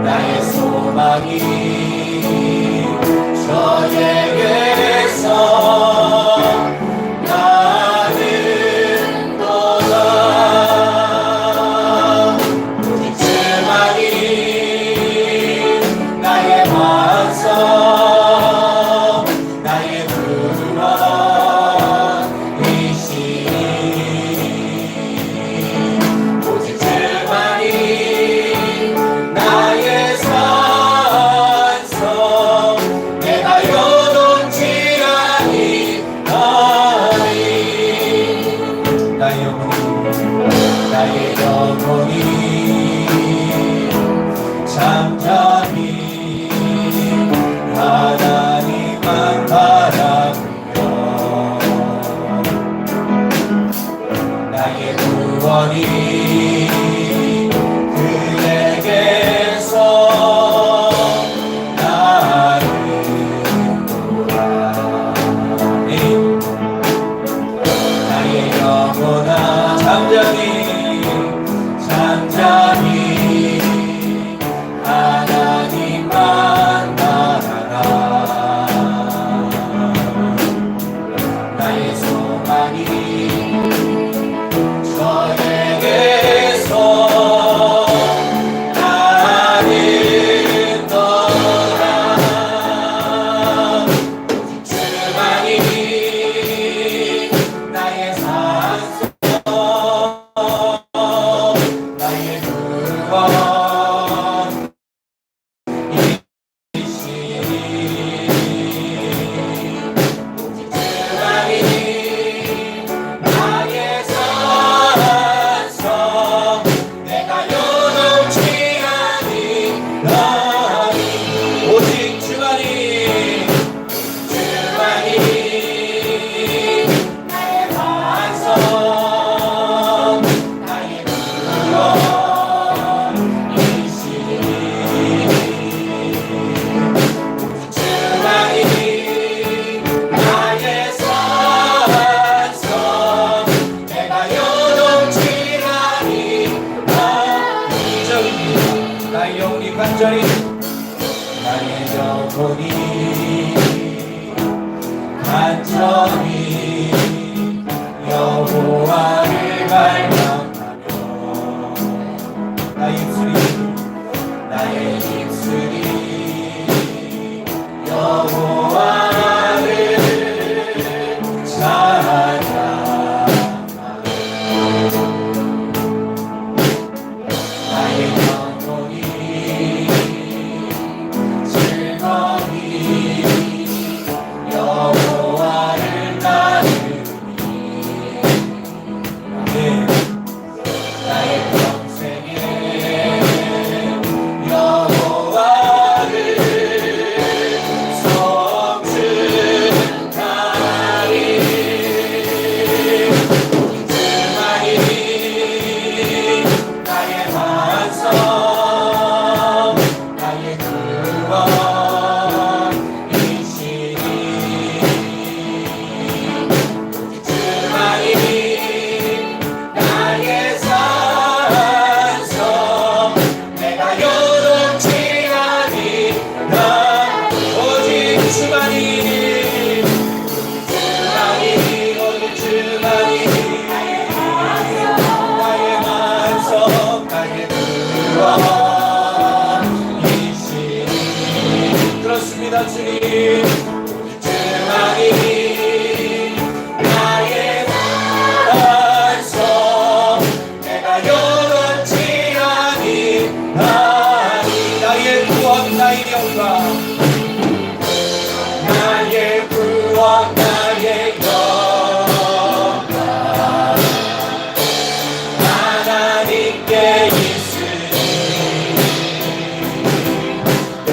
나의 소망이 저에게서 나는 너다. 오직 주만이 나의 완성, 나의 구원이시니. 오직 주만이 나의 산성, 내가 요동치 아니하리. 나의 영혼이 잠잠히 하나님만 바라보며 나의 구원이 그에게서 나는도다. 나의 영혼아 잠잠히 하나님만 바라라. 나의 소망이 저에게서 나는 너라. 오직 주만이 나의 산성, 나의 간절히 나의 영혼이 간절히 여호와를 갈망하며 나의 입술이 여호와를 찬양하며 나의 영혼이 여호와를 따르니 나의 평생에 여호와를 성춘하리. 주만이 나의 반성, 나의 구원 그렇습니다 주님. 주만이 나의 반성, 내가 여론치 아니하니. 나의 구원 나의 영광, 나의 구원 나의 영광 하나님께 있으니 내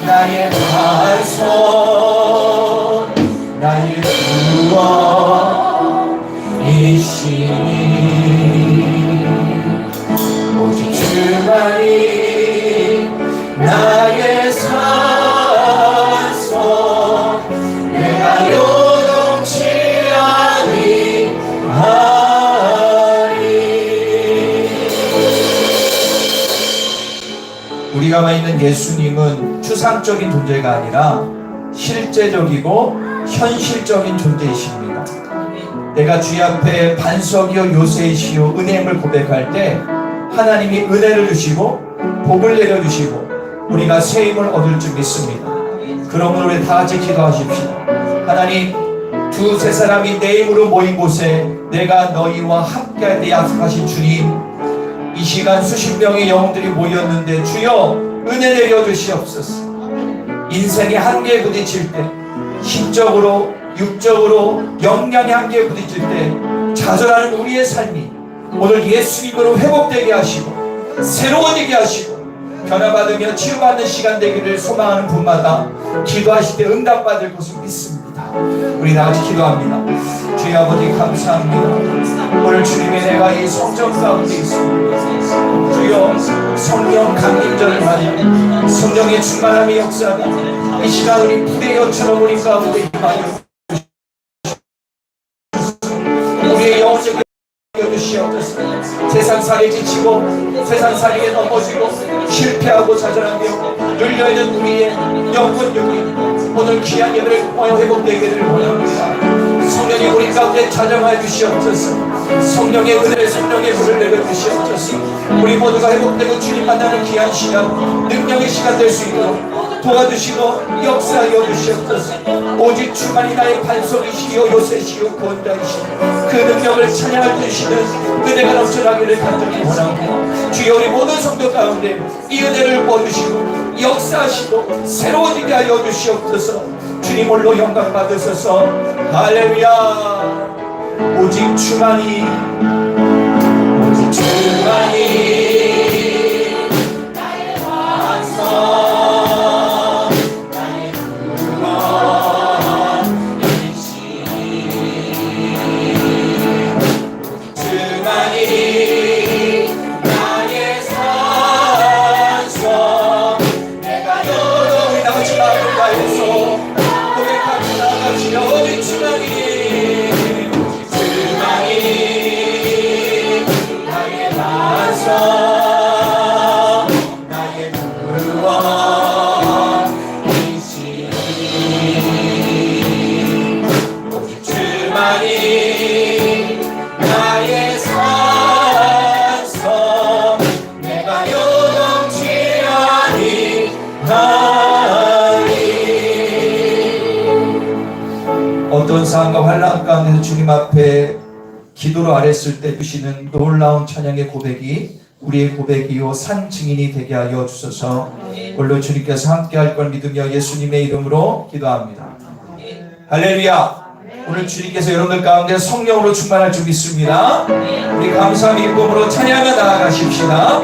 나의 반석 나의 구원이시니 오직 주만이 나의 산소 내가 요동치 아니하리. 우리가 믿는 예수님은 추상적인 존재가 아니라 실제적이고 현실적인 존재이십니다. 내가 주의 앞에 반석이요 요새이시요 은혜임을 고백할 때 하나님이 은혜를 주시고 복을 내려주시고 우리가 새 힘을 얻을 줄 믿습니다. 그러므로 우리 다 같이 기도하십시오. 하나님, 두세 사람이 내 이름으로 모인 곳에 내가 너희와 함께할 때 약속하신 주님, 이 시간 수십 명의 영혼들이 모였는데 주여 은혜 내려주시옵소서. 인생의 한계에 부딪힐 때, 힘적으로 육적으로 영양의 한계에 부딪힐 때 좌절하는 우리의 삶이 오늘 예수님으로 회복되게 하시고 새로워지게 하시고 변화받으며 치유받는 시간 되기를 소망하는 분마다 기도하실 때 응답받을 것을 믿습니다. 우리 다 같이 기도합니다. 주의 아버지 감사합니다. 오늘 주님의 내가 이 성전 가운데 있습니다. 주여 성령 강림절을 맞아 성령의 충만함이 역사하다 이 시간 우리 불의 여처럼 우리 가운데 임하여 우리의 영혼을 여주시옵소서. 세상살이에 지치고 세상살이에 넘어지고 실패하고 좌절하며 눌려있는 우리의 영혼력이 오늘 귀한 예배를 통하여 회복되기를 원합니다. 성령이 우리 가운데 자정하여 주시옵소서. 성령의 은혜를 성령의 불을 내려주시옵소서. 우리 모두가 회복되고 주님 만나는 귀한 시간 능력의 시간 될 수 있도록 도와주시고 역사하여 주시옵소서. 오직 주만이 나의 반석이시요 요새시요 구원자이시오. 그 능력을 찬양할 주시는 은혜가 넘쳐나기를 간절히 원합니다. 주여 우리 모든 성도 가운데 이 은혜를 보여주시고 역사하시고 새로워지게 하여 주시옵소서. 주님 홀로 영광 받으소서. 할렐루야. 오직 주만이 오직 주만이 나의 반석 어떤 상황과 환난 가운데서 주님 앞에 기도로 아랬을 때 주시는 놀라운 찬양의 고백이 우리의 고백이요 산 증인이 되게 하여 주소서. 오늘 주님께서 함께 할 걸 믿으며 예수님의 이름으로 기도합니다. 할렐루야. 오늘 주님께서 여러분들 가운데 성령으로 충만할 줄 믿습니다. 우리 감사함 기쁨으로 찬양하며 나아가십시다.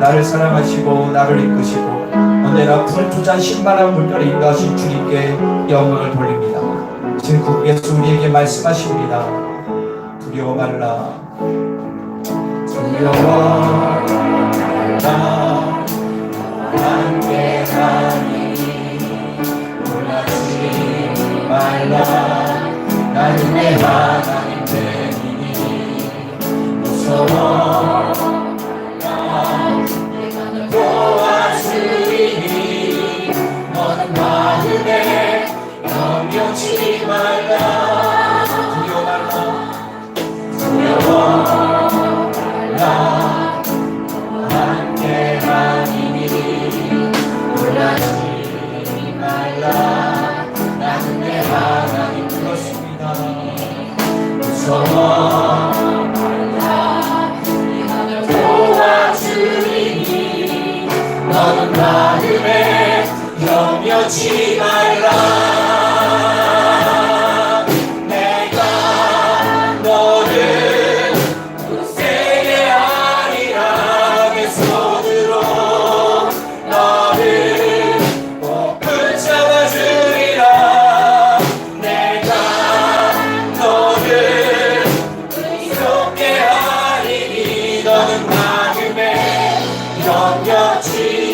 나를 사랑하시고 나를 이끄시고 언제나 불투자 신만한 물결을 인도하신 주님께 영광을 돌립니다. 지금 국에서 우리에게 말씀하십니다. 두려워 말라. 두려워 말라. 함께하니 놀라지 말라. 나는 내 하나님 되니 무서워 도와주리니 너는 마음에 염려치 말라. 두려워 말라. 두려워 말라. 함께하니 놀라지 말라. 나는 내 하나님 그렇습니다. 무서워 너는 마음에 염려치 말라. 내가 너를 굳세게 하리라. 내 손으로 너를 꼭 붙잡아 주리라. 내가 너를 의롭게 하리니 너는 마음에 염려치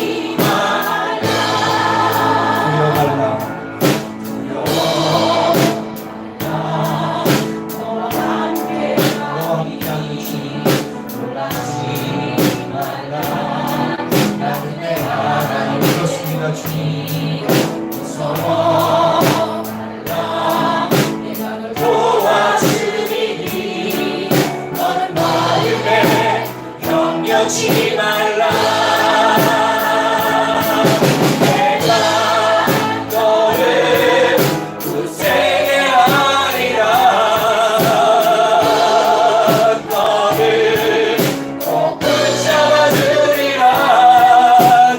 염려치 말라. 내가 너를 굳세게 하리라. 너를 꼭 붙잡아 주리라.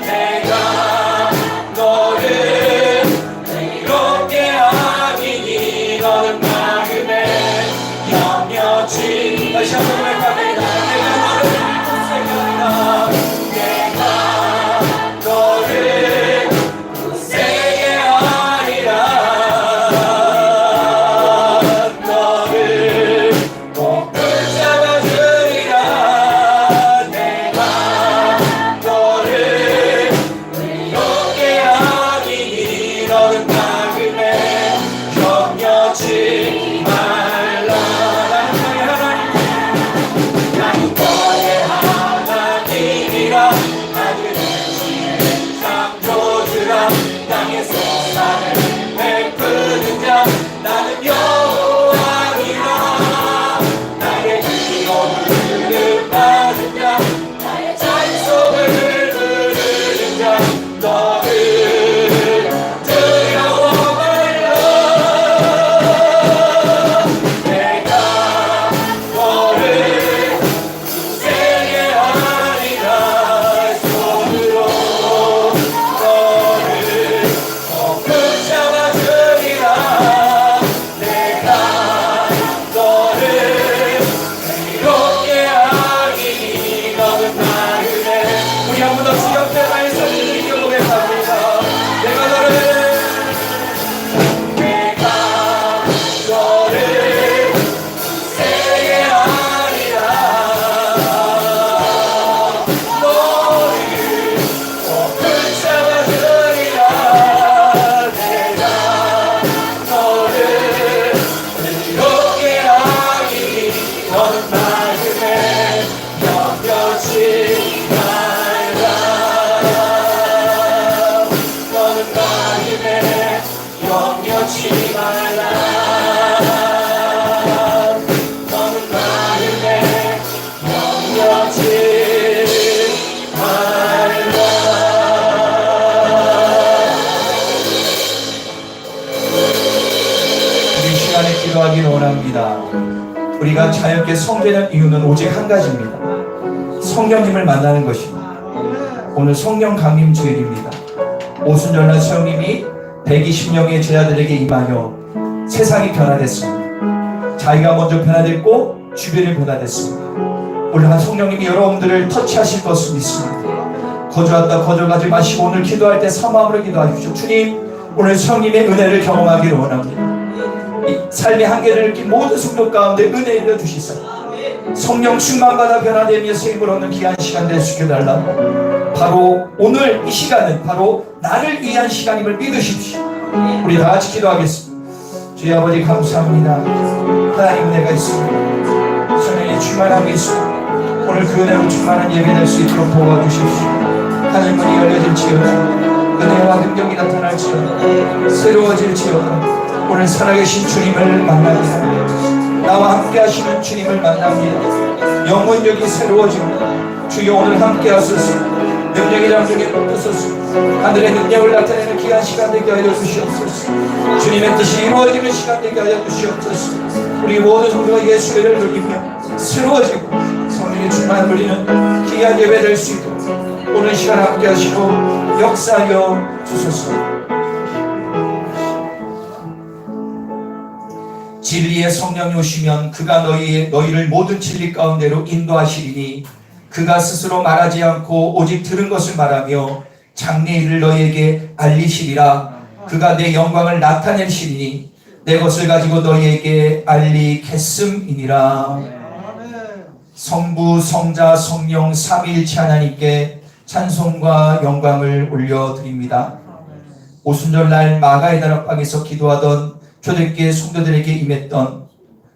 내가 너를 의롭게 하리니 너는 마음에 격려치. 다시 한번 고백합니다. 내가 너를 굳세게 하리라. 내가 너를 굳세게 하리라. 너를 꼭 붙잡아주리라. 내가 너를 이롭게 하리니. 너는 나그네 격려치 말라. 나는 너의 하나님이라. 나그네 창조주라. 땅에서 나를 베푸는 자. 나는 여호와니라. 나의 기업을 받은 자. 나의 찬송을 부르는 자. 너를 두려워 말라. 내가 너를 굳세게 하리라. 손으로 너를 꼭 붙잡아주리라. 내가 너를 이롭게 하리니. 너는 나그네. 우리 한 번 더 주 옆에 가서 이겨 고백합니다. 내가 너를 굳세게 하리라. 너를 꼭 붙잡아주리라. 내가 너를 이롭게 하리니. 너는 나그네 격려치 말라. 너는 나그네 격려치 말라. 너는 나그네 격려치 말라. 우리 시간에 기도하기를 원합니다. 우리가 자유롭게 성되는 이유는 오직 한 가지입니다. 성령님을 만나는 것입니다. 오늘 성령 강림 주일입니다. 오순절날 성령님이 120명의 제자들에게 임하여 세상이 변화됐습니다. 자기가 먼저 변화됐고 주변이 변화됐습니다. 오늘 성령님이 여러분들을 터치하실 것을 믿습니다. 거저하다 거저가지 마시고 오늘 기도할 때 사모함으로 기도하십시오. 주님, 오늘 성령님의 은혜를 경험하기를 원합니다. 이 삶의 한계를 느낀 모든 성도 가운데 은혜 일러 주시사 성령 충만받아 변화되며 세임을 얻는 귀한 시간 될 수 있게 달라고. 바로 오늘 이 시간은 바로 나를 위한 시간임을 믿으십시오. 우리 다 같이 기도하겠습니다. 주의 아버지 감사합니다. 하나님 은혜가 있습니다. 성령의 충만함이 있습니다. 오늘 그 은혜로 충만한 예배 될 수 있도록 도와주십시오. 하늘 문이 열려질지어다. 은혜와 능력이 나타날지어다. 새로워질지어다. 오늘 살아계신 주님을 만납니다. 나와 함께 하시는 주님을 만납니다. 영혼력이 새로워집니다. 주여 오늘 함께 하소서. 능력이 잠들게 높여소서. 하늘의 능력을 나타내는 귀한 시간 되게 하여 주시옵소서. 주님의 뜻이 이루어지는 시간 되게 하여 주시옵소서. 우리 모든 성도가 예수의 를 누리며 새로워지고 성령의 충만을 누리는 귀한 예배 될 수 있도록 오늘 시간 함께 하시고 역사하여 주소서. 진리의 성령이 오시면 그가 너희를 모든 진리 가운데로 인도하시리니 그가 스스로 말하지 않고 오직 들은 것을 말하며 장래 일을 너희에게 알리시리라. 그가 내 영광을 나타내시리니 내 것을 가지고 너희에게 알리겠음이니라. 성부 성자 성령 삼위일체 하나님께 찬송과 영광을 올려드립니다. 오순절날 마가의 다락방에서 기도하던 초대교회 성도들에게 임했던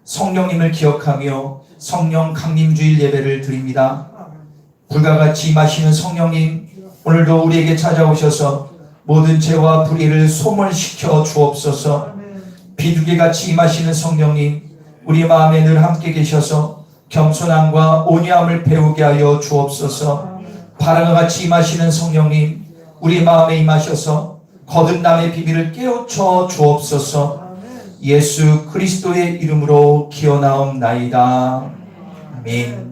성령님을 기억하며 성령 강림주일 예배를 드립니다. 불과 같이 임하시는 성령님, 오늘도 우리에게 찾아오셔서 모든 죄와 불의를 소멸시켜 주옵소서. 비둘기같이 임하시는 성령님, 우리 마음에 늘 함께 계셔서 겸손함과 온유함을 배우게 하여 주옵소서. 바람과 같이 임하시는 성령님, 우리 마음에 임하셔서 거듭남의 비밀을 깨우쳐 주옵소서. 예수 그리스도의 이름으로 기어나옵나이다. 아멘.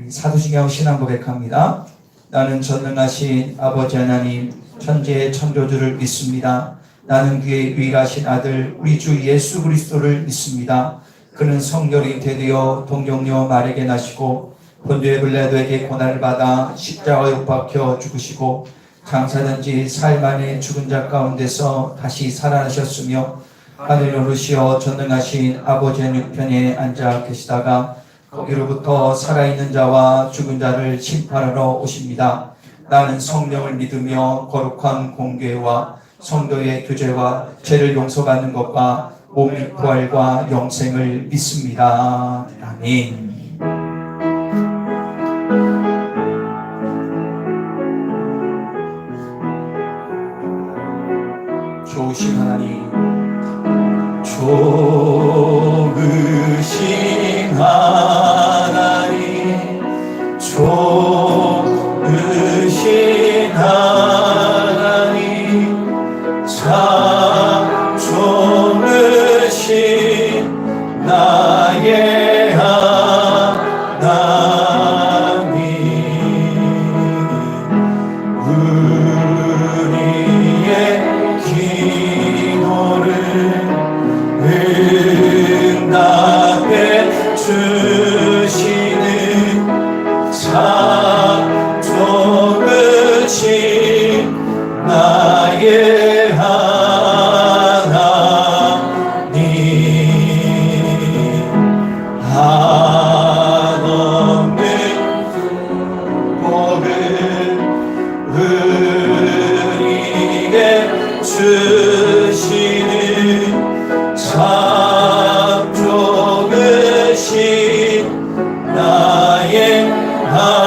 사도신경 신앙 고백합니다. 나는 전능하신 아버지 하나님 천지의 창조주를 믿습니다. 나는 그의 유일하신 아들 우리 주 예수 그리스도를 믿습니다. 그는 성결이 되되어 동정녀 말에게 나시고 본주의 빌라도에게 고난을 받아 십자가에 못 박혀 죽으시고 장사된 지 사흘 만에 죽은 자 가운데서 다시 살아나셨으며 하늘 오르시어 전능하신 아버지의 우편에 앉아 계시다가 거기로부터 살아있는 자와 죽은 자를 심판하러 오십니다. 나는 성령을 믿으며 거룩한 공교회와 성도의 교제와 죄를 용서받는 것과 몸의 부활과 영생을 믿습니다. 아멘. 좋으신 하나님, 좋으신 하나님, 좋으신 하나님, 참 좋으신 나의 하나님, 우리의 기도를 응답해 주시는 참 좋으신 나의 하나님, 한없는 복을 우리에게 주시는 참 좋으신 나의 하나님.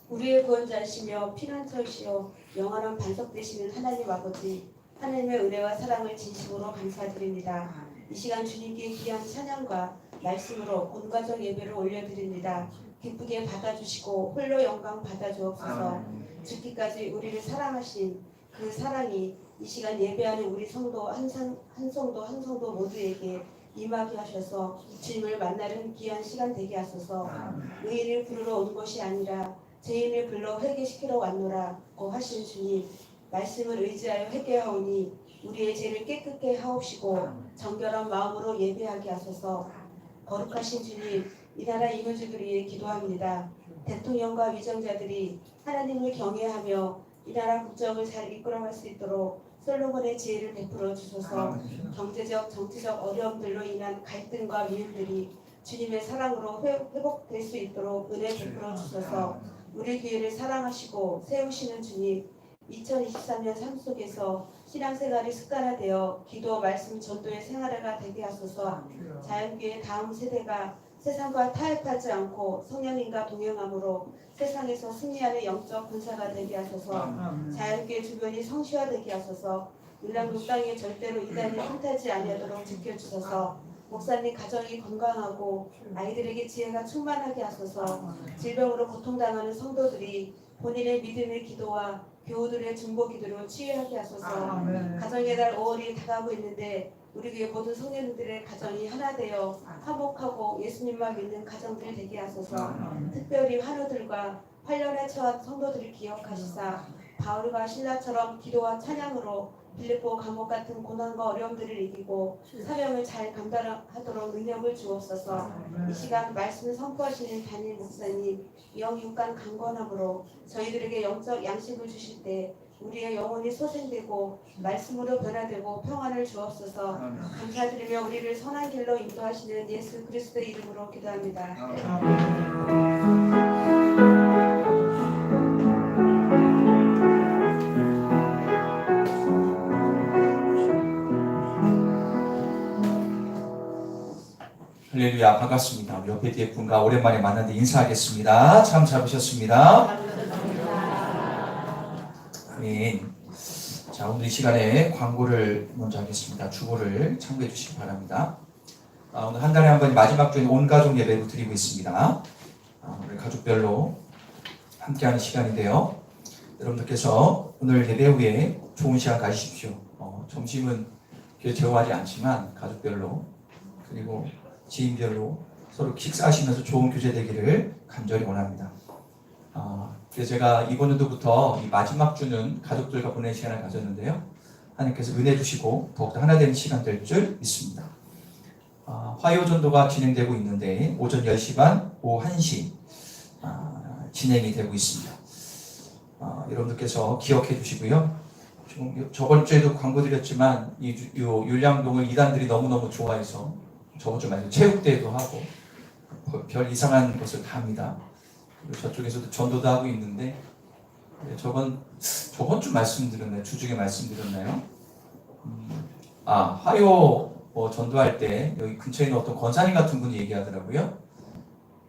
우리의 구원자이시며 피난처이시여 영원한 반석 되시는 하나님 아버지, 하나님의 은혜와 사랑을 진심으로 감사드립니다. 이 시간 주님께 귀한 찬양과 말씀으로 온가족 예배를 올려드립니다. 기쁘게 받아주시고 홀로 영광 받아주옵소서. 죽기까지 우리를 사랑하신 그 사랑이 이 시간 예배하는 우리 성도 한 성도 모두에게 임하게 하셔서 주님을 만나는 귀한 시간 되게 하소서. 의인을 부르러 온 것이 아니라 죄인을 불러 회개시키러 왔노라고 하신 주님, 말씀을 의지하여 회개하오니 우리의 죄를 깨끗게 하옵시고 정결한 마음으로 예배하게 하소서. 거룩하신 주님, 이 나라 이민족을 위해 기도합니다. 대통령과 위정자들이 하나님을 경외하며 이 나라 국정을 잘 이끌어갈 수 있도록 솔로몬의 지혜를 베풀어 주소서. 경제적, 정치적 어려움들로 인한 갈등과 미움들이 주님의 사랑으로 회복될 수 있도록 은혜 베풀어 주소서. 우리 교회를 사랑하시고 세우시는 주님, 2023년 삶 속에서 신앙생활이 습관화되어 기도, 말씀, 전도의 생활화가 되게 하소서. 자연교회 다음 세대가 세상과 타협하지 않고 성령님과 동행함으로 세상에서 승리하는 영적 군사가 되게 하소서. 자연교회 주변이 성시화되게 하소서. 일남동 땅에 절대로 이단이 탐타지 아니하도록 지켜주소서. 목사님 가정이 건강하고 아이들에게 지혜가 충만하게 하소서. 질병으로 고통당하는 성도들이 본인의 믿음의 기도와 교우들의 중보 기도로 치유하게 하소서. 가정의 달 5월이 다가오고 있는데 우리 교회 모든 성도들의 가정이 하나 되어 화목하고 예수님만 믿는 가정들 되게 하소서. 특별히 환우들과 환련에 처한 성도들을 기억하시사 바울과 신라처럼 기도와 찬양으로 빌립보 감옥 같은 고난과 어려움들을 이기고 사명을 잘 감당하도록 능력을 주옵소서. 이 시간 말씀을 선포하시는 담임 목사님 영육간 강건함으로 저희들에게 영적 양식을 주실 때 우리의 영혼이 소생되고 말씀으로 변화되고 평안을 주옵소서. 감사드리며 우리를 선한 길로 인도하시는 예수 그리스도의 이름으로 기도합니다. 할렐루야, 반갑습니다. 우리 옆에 뒤에 분과 오랜만에 만났는데 인사하겠습니다. 참 잡으셨습니다. 아멘. 자, 오늘 이 시간에 광고를 먼저 하겠습니다. 주보를 참고해 주시기 바랍니다. 오늘 한 달에 한 번 마지막 주에 온 가족 예배를 드리고 있습니다. 우리 가족별로 함께하는 시간인데요. 여러분들께서 오늘 예배 후에 좋은 시간 가지십시오. 점심은 제어하지 않지만 가족별로 그리고 지인별로 서로 식사하시면서 좋은 교제 되기를 간절히 원합니다. 그래서 제가 이번 연도부터 이 마지막 주는 가족들과 보내는 시간을 가졌는데요. 하나님께서 은혜 주시고 더욱더 하나 되는 시간 될 줄 믿습니다. 화요 전도가 진행되고 있는데 오전 10시 반, 오후 1시 진행이 되고 있습니다. 여러분들께서 기억해 주시고요. 저번 주에도 광고 드렸지만 이 율량동을 이단들이 너무너무 좋아해서 저번 주 말고 체육대회도 하고 별 이상한 것을 다 합니다. 그리고 저쪽에서도 전도도 하고 있는데 저번 주 말씀드렸나요? 주중에 말씀드렸나요? 화요 전도할 때 여기 근처에 있는 어떤 권사님 같은 분이 얘기하더라고요.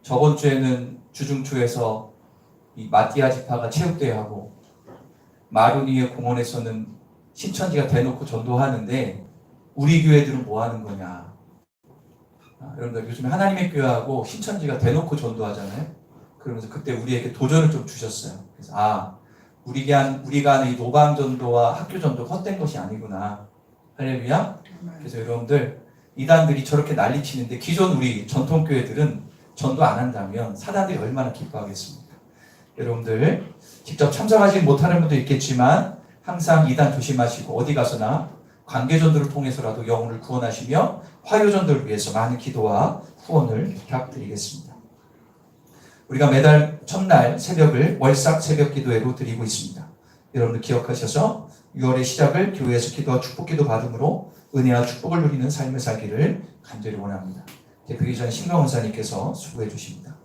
저번 주에는 주중초에서 이 마띠아 지파가 체육대회하고 마루니의 공원에서는 신천지가 대놓고 전도하는데 우리 교회들은 뭐 하는 거냐. 여러분들 요즘에 하나님의 교회하고 신천지가 대놓고 전도하잖아요. 그러면서 그때 우리에게 도전을 좀 주셨어요. 그래서 우리가 하는 이 노방 전도와 학교 전도가 헛된 것이 아니구나. 할렐루야. 그래서 여러분들 이단들이 저렇게 난리치는데 기존 우리 전통교회들은 전도 안 한다면 사단들이 얼마나 기뻐하겠습니까? 여러분들 직접 참석하지 못하는 분도 있겠지만 항상 이단 조심하시고 어디 가서나 관계전도를 통해서라도 영혼을 구원하시며 화요전도를 위해서 많은 기도와 후원을 부탁드리겠습니다. 우리가 매달 첫날 새벽을 월삭 새벽 기도회로 드리고 있습니다. 여러분들 기억하셔서 6월의 시작을 교회에서 기도와 축복기도 받음으로 은혜와 축복을 누리는 삶을 살기를 간절히 원합니다. 대표기 전 신강원사님께서 수고해 주십니다.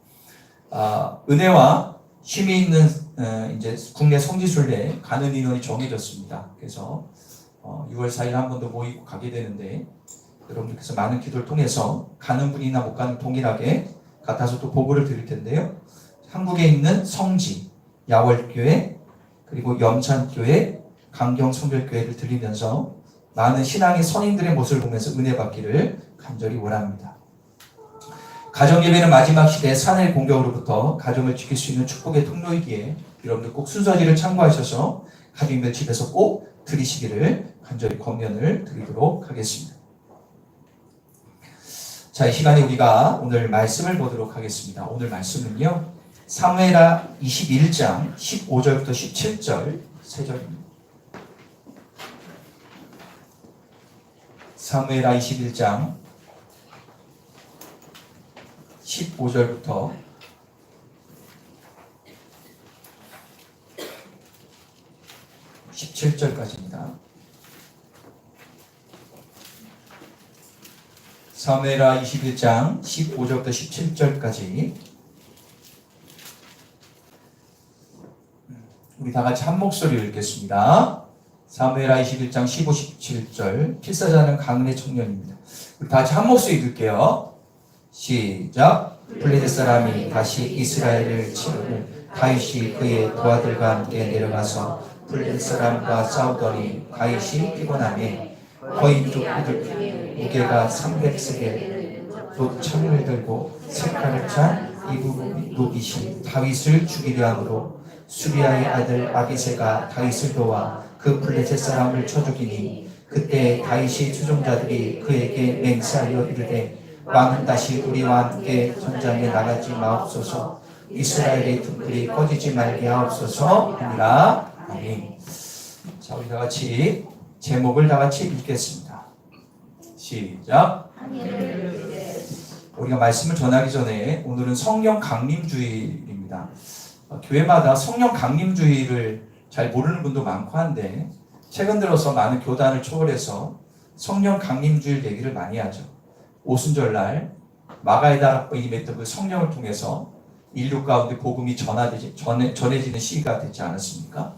은혜와 쉼이 있는 이제 국내 성지순례 가는 인원이 정해졌습니다. 그래서 6월 4일 한 번 더 모이고 가게 되는데 여러분들께서 많은 기도를 통해서 가는 분이나 못 가는 동일하게 같아서 또 보고를 드릴 텐데요. 한국에 있는 성지, 야월교회, 그리고 염산교회, 강경성결교회를 들리면서 많은 신앙의 선인들의 모습을 보면서 은혜 받기를 간절히 원합니다. 가정예배는 마지막 시대 산의 공격으로부터 가정을 지킬 수 있는 축복의 통로이기에 여러분들 꼭 순서지를 참고하셔서 가정예배 집에서 꼭 드리시기를 간절히 권면을 드리도록 하겠습니다. 자, 이 시간에 우리가 오늘 말씀을 보도록 하겠습니다. 오늘 말씀은요, 사무엘하 21장 15절부터 17절 세 절입니다. 사무엘하 21장 15절부터 17절까지입니다. 사무엘하 21장 15절부터 17절까지 우리 다 같이 한 목소리로 읽겠습니다. 사무엘하 21장 15, 17절 필사자는 강은의 청년입니다. 우리 다 같이 한 목소리 읽을게요. 시작. 블레셋 사람이 다시 이스라엘을 치르고 다윗이 그의 도아들과 함께 내려가서 블레셋 사람과 싸우더니 다윗이 피곤하매 거인족 무게가 300세겔 또 창을 들고 색깔을 찬 이부노빗이 다윗을 죽이려 하므로 수리아의 아들 아비새가 다윗을 도와 그 블레셋 사람을 쳐 죽이니 그때 다윗의 추종자들이 그에게 맹세하여 이르되 왕은 다시 우리와 함께 전장에 나가지 마옵소서. 이스라엘의 등불이 꺼지지 말게 하옵소서 하니라. 아멘. 자, 우리 다 같이 제목을 다 같이 읽겠습니다. 시작. 우리가 말씀을 전하기 전에 오늘은 성령 강림주일입니다. 교회마다 성령 강림주일을 잘 모르는 분도 많고 한데 최근 들어서 많은 교단을 초월해서 성령 강림주일 얘기를 많이 하죠. 오순절날 마가에다 학번이 맺던 그 성령을 통해서 인류 가운데 복음이 전해지는 시기가 되지 않았습니까?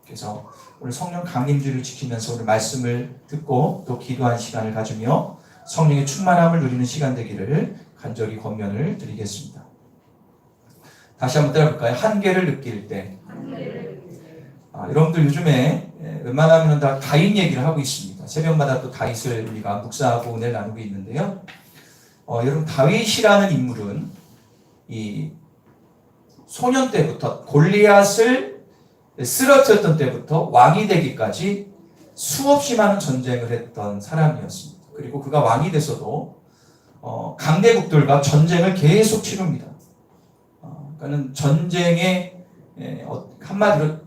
그래서 오늘 성령 강림주일을 지키면서 오늘 말씀을 듣고 또 기도한 시간을 가지며 성령의 충만함을 누리는 시간 되기를 간절히 권면을 드리겠습니다. 다시 한번 따라볼까요? 한계를 느낄 때. 여러분들 요즘에 웬만하면 다 다윗 얘기를 하고 있습니다. 새벽마다 또 다윗을 우리가 묵상하고 은혜를 나누고 있는데요. 여러분 다윗이라는 인물은 이 소년 때부터 골리앗을 쓰러뜨렸던 때부터 왕이 되기까지 수없이 많은 전쟁을 했던 사람이었습니다. 그리고 그가 왕이 돼서도 강대국들과 전쟁을 계속 치릅니다. 그러니까는 전쟁에 한마디로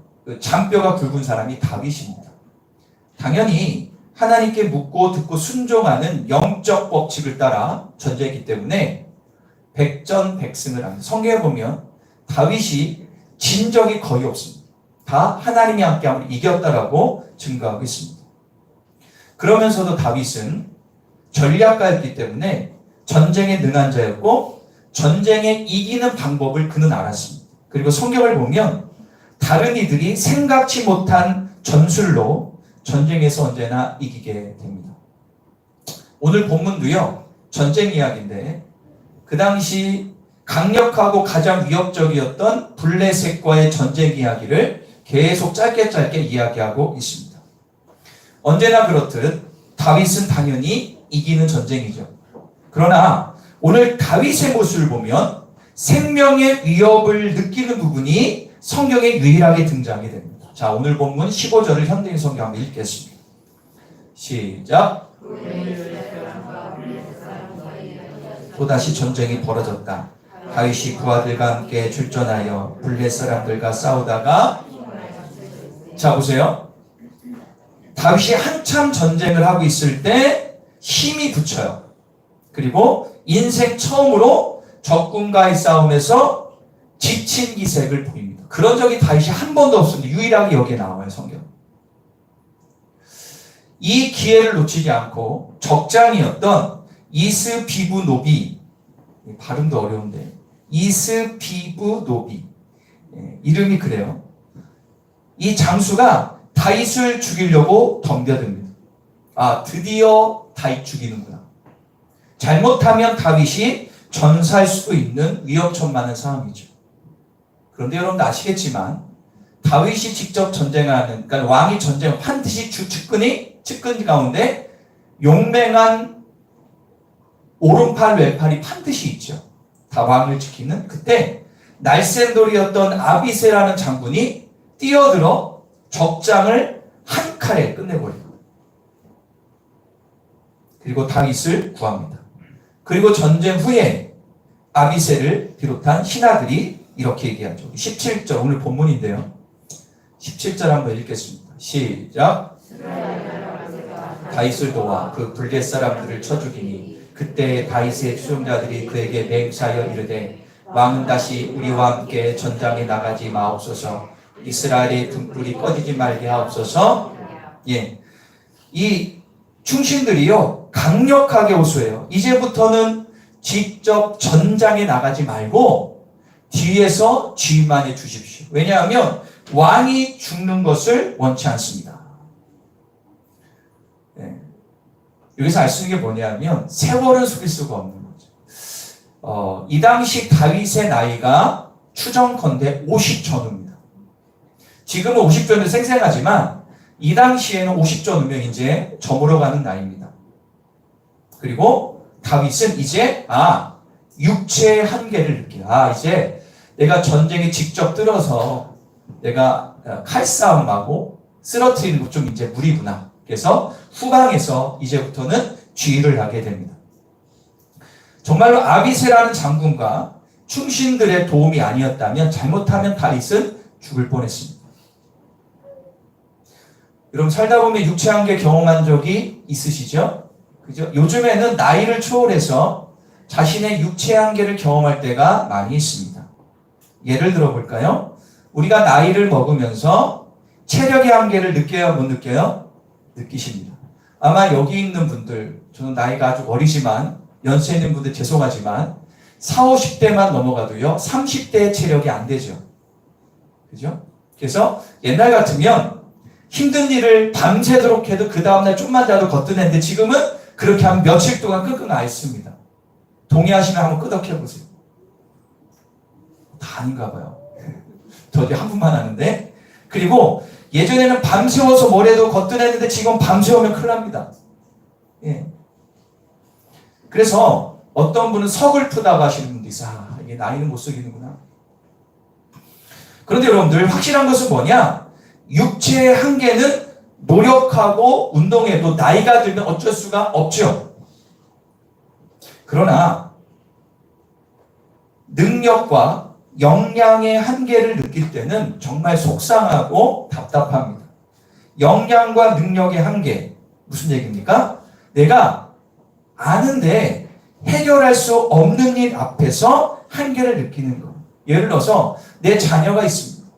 잔뼈가 굵은 사람이 다윗입니다. 당연히 하나님께 묻고 듣고 순종하는 영적 법칙을 따라 전쟁이기 때문에 백전백승을 합니다. 성경에 보면 다윗이 진 적이 거의 없습니다. 다 하나님이 함께함으로 이겼다라고 증거하고 있습니다. 그러면서도 다윗은 전략가였기 때문에 전쟁에 능한 자였고 전쟁에 이기는 방법을 그는 알았습니다. 그리고 성경을 보면 다른 이들이 생각지 못한 전술로 전쟁에서 언제나 이기게 됩니다. 오늘 본문도요, 전쟁 이야기인데 그 당시 강력하고 가장 위협적이었던 블레셋과의 전쟁 이야기를 계속 짧게 이야기하고 있습니다. 언제나 그렇듯 다윗은 당연히 이기는 전쟁이죠. 그러나 오늘 다윗의 모습을 보면 생명의 위협을 느끼는 부분이 성경에 유일하게 등장이 됩니다. 자, 오늘 본문 15절을 현대인 성경 한번 읽겠습니다. 시작. 또다시 전쟁이 벌어졌다. 다윗이 그 아들과 함께 출전하여 블레 사람들과 싸우다가, 자 보세요. 다윗이 한참 전쟁을 하고 있을 때 힘이 붙여요. 그리고 인생 처음으로 적군과의 싸움에서 지친 기색을 보입니다. 그런 적이 다윗이 한 번도 없습니다. 유일하게 여기에 나와요, 성경. 이 기회를 놓치지 않고 적장이었던 이스비브노비, 발음도 어려운데 이스비브노비, 이름이 그래요. 이 장수가 다윗을 죽이려고 덤벼듭니다. 아, 드디어 다윗 죽이는구나. 잘못하면 다윗이 전사할 수도 있는 위험천만한 상황이죠. 그런데 여러분 아시겠지만 다윗이 직접 전쟁하는, 그러니까 왕이 전쟁 반드시 측근 가운데 용맹한 오른팔 왼팔이 반드시 있죠. 다 왕을 지키는. 그때 날쌘돌이었던 아비새라는 장군이 뛰어들어 적장을 한 칼에 끝내버립니다. 그리고 다윗을 구합니다. 그리고 전쟁 후에 아비새를 비롯한 신하들이 이렇게 얘기하죠. 17절, 오늘 본문인데요. 17절 한번 읽겠습니다. 시작. 다윗을 도와 그 블레 사람들을 쳐 죽이니 그때 다윗의 추종자들이 그에게 맹세하여 이르되 왕은 다시 우리와 함께 전장에 나가지 마옵소서. 이스라엘의 등불이 꺼지지 말게 하옵소서. 예, 이 충신들이요 강력하게 호소해요. 이제부터는 직접 전장에 나가지 말고 뒤에서 지휘만 해 주십시오. 왜냐하면 왕이 죽는 것을 원치 않습니다. 네. 여기서 알 수 있는 게 뭐냐면 세월은 속일 수가 없는 거죠. 이 당시 다윗의 나이가 추정컨대 50 전후입니다. 지금은 50 전후 생생하지만 이 당시에는 50 전후면 이제 저물어가는 나이입니다. 그리고 다윗은 이제 육체의 한계를 느껴요. 이제 내가 전쟁에 직접 들어서 내가 칼싸움하고 쓰러뜨리는 것 좀 이제 무리구나. 그래서 후방에서 이제부터는 지휘를 하게 됩니다. 정말로 아비새라는 장군과 충신들의 도움이 아니었다면 잘못하면 다윗은 죽을 뻔했습니다. 여러분 살다 보면 육체 한계 경험한 적이 있으시죠? 그죠? 요즘에는 나이를 초월해서 자신의 육체 한계를 경험할 때가 많이 있습니다. 예를 들어 볼까요? 우리가 나이를 먹으면서 체력의 한계를 느껴요? 못 느껴요? 느끼십니다. 아마 여기 있는 분들, 저는 나이가 아주 어리지만 연세 있는 분들 죄송하지만 40, 50대만 넘어가도요 30대의 체력이 안 되죠. 그죠? 그래서 옛날 같으면 힘든 일을 밤새도록 해도 그 다음날 좀만 자도 거뜬했는데 지금은 그렇게 하면 며칠 동안 끙끙 앓습니다. 있습니다. 동의하시면 한번 끄덕해보세요. 다 아닌가 봐요. 저 어디 한 분만 하는데. 그리고 예전에는 밤새워서 뭘 해도 거뜬했는데 지금 밤새우면 큰일 납니다. 예. 그래서 어떤 분은 서글프다고 하시는 분도 있어요. 이게 나이는 못 속이는구나. 그런데 여러분들 확실한 것은 뭐냐? 육체의 한계는 노력하고 운동해도 나이가 들면 어쩔 수가 없죠. 그러나 능력과 역량의 한계를 느낄 때는 정말 속상하고 답답합니다. 역량과 능력의 한계, 무슨 얘기입니까? 내가 아는데 해결할 수 없는 일 앞에서 한계를 느끼는 거. 예를 들어서 내 자녀가 있습니다.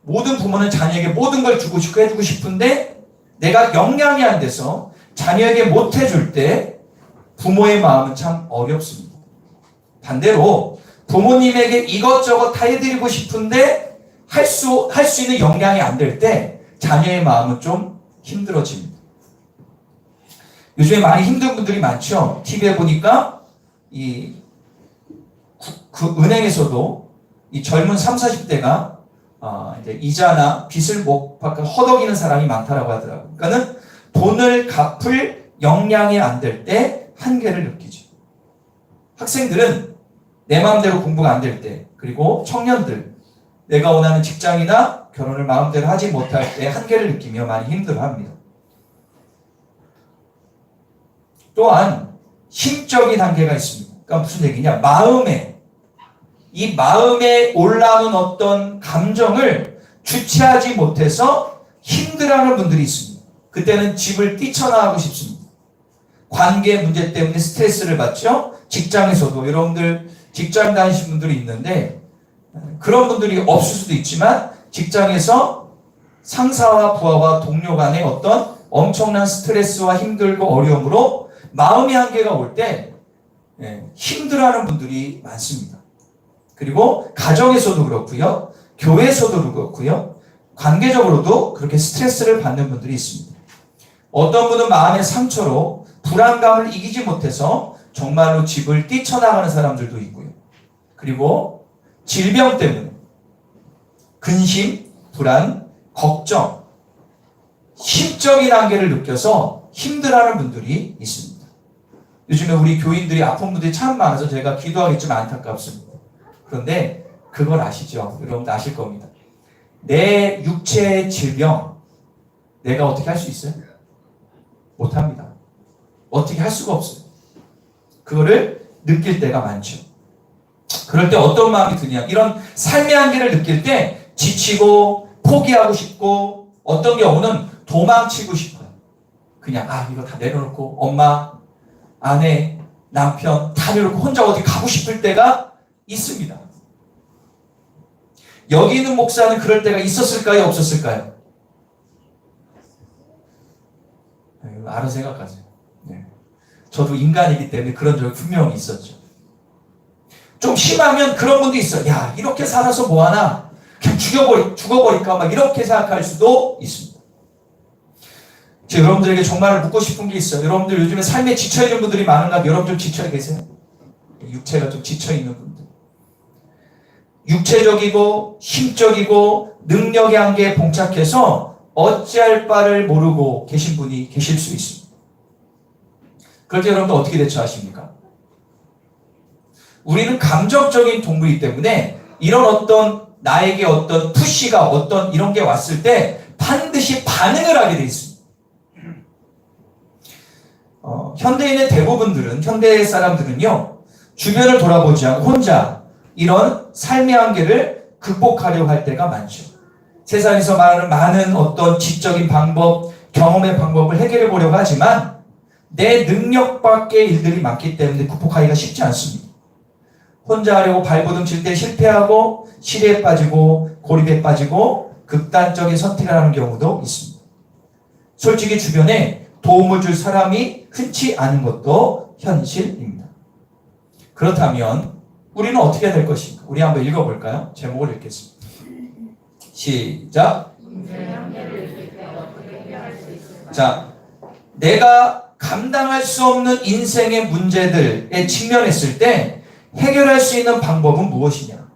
모든 부모는 자녀에게 모든 걸 주고 싶고 해주고 싶은데 내가 역량이 안 돼서 자녀에게 못 해줄 때 부모의 마음은 참 어렵습니다. 반대로 부모님에게 이것저것 다 해드리고 싶은데 할 수 있는 역량이 안 될 때 자녀의 마음은 좀 힘들어집니다. 요즘에 많이 힘든 분들이 많죠. TV에 보니까 그 은행에서도 이 젊은 30, 40대가 이제 이자나 빚을 못 받고 허덕이는 사람이 많다라고 하더라고요. 그러니까는 돈을 갚을 역량이 안 될 때 한계를 느끼죠. 학생들은 내 마음대로 공부가 안 될 때, 그리고 청년들, 내가 원하는 직장이나 결혼을 마음대로 하지 못할 때 한계를 느끼며 많이 힘들어합니다. 또한 심적인 한계가 있습니다. 그러니까 무슨 얘기냐? 이 마음에 올라오는 어떤 감정을 주체하지 못해서 힘들어하는 분들이 있습니다. 그때는 집을 뛰쳐나가고 싶습니다. 관계 문제 때문에 스트레스를 받죠. 직장에서도 여러분들 직장 다니시는 분들이 있는데 그런 분들이 없을 수도 있지만 직장에서 상사와 부하와 동료 간의 어떤 엄청난 스트레스와 힘들고 어려움으로 마음의 한계가 올 때 힘들어하는 분들이 많습니다. 그리고 가정에서도 그렇고요. 교회에서도 그렇고요. 관계적으로도 그렇게 스트레스를 받는 분들이 있습니다. 어떤 분은 마음의 상처로 불안감을 이기지 못해서 정말로 집을 뛰쳐나가는 사람들도 있고요. 그리고 질병 때문에 근심, 불안, 걱정, 심적인 한계를 느껴서 힘들어하는 분들이 있습니다. 요즘에 우리 교인들이 아픈 분들이 참 많아서 제가 기도하기 좀 안타깝습니다. 그런데 그걸 아시죠? 여러분도 아실 겁니다. 내 육체의 질병 내가 어떻게 할 수 있어요? 못합니다. 어떻게 할 수가 없어요. 그거를 느낄 때가 많죠. 그럴 때 어떤 마음이 드냐? 이런 삶의 한계를 느낄 때 지치고 포기하고 싶고 어떤 경우는 도망치고 싶어요. 그냥 이거 다 내려놓고 엄마, 아내, 남편 다 내려놓고 혼자 어디 가고 싶을 때가 있습니다. 여기 있는 목사는 그럴 때가 있었을까요? 없었을까요? 알아서 생각하세요. 네. 저도 인간이기 때문에 그런 적이 분명히 있었죠. 좀 심하면 그런 분도 있어요. 야, 이렇게 살아서 뭐하나? 그냥 죽어버릴까? 막 이렇게 생각할 수도 있습니다. 제가 여러분들에게 정말 묻고 싶은 게 있어요. 여러분들 요즘에 삶에 지쳐있는 분들이 많은가? 여러분 좀 지쳐 계세요? 육체가 좀 지쳐있는 분들. 육체적이고 심적이고 능력의 한계에 봉착해서 어찌할 바를 모르고 계신 분이 계실 수 있습니다. 그럴 때 여러분들 어떻게 대처하십니까? 우리는 감정적인 동물이기 때문에 이런 어떤 나에게 어떤 푸시가 어떤 이런 게 왔을 때 반드시 반응을 하게 돼 있습니다. 현대인의 대부분들은 현대 사람들은요 주변을 돌아보지 않고 혼자 이런 삶의 한계를 극복하려고 할 때가 많죠. 세상에서 말하는 많은 어떤 지적인 방법, 경험의 방법을 해결해 보려고 하지만 내 능력 밖의 일들이 많기 때문에 극복하기가 쉽지 않습니다. 혼자 하려고 발버둥 칠 때 실패하고 시리에 빠지고 고립에 빠지고 극단적인 선택을 하는 경우도 있습니다. 솔직히 주변에 도움을 줄 사람이 흔치 않은 것도 현실입니다. 그렇다면 우리는 어떻게 해야 될 것인가? 우리 한번 읽어볼까요? 제목을 읽겠습니다. 시작. 자, 내가 감당할 수 없는 인생의 문제들에 직면했을 때 해결할 수 있는 방법은 무엇이냐?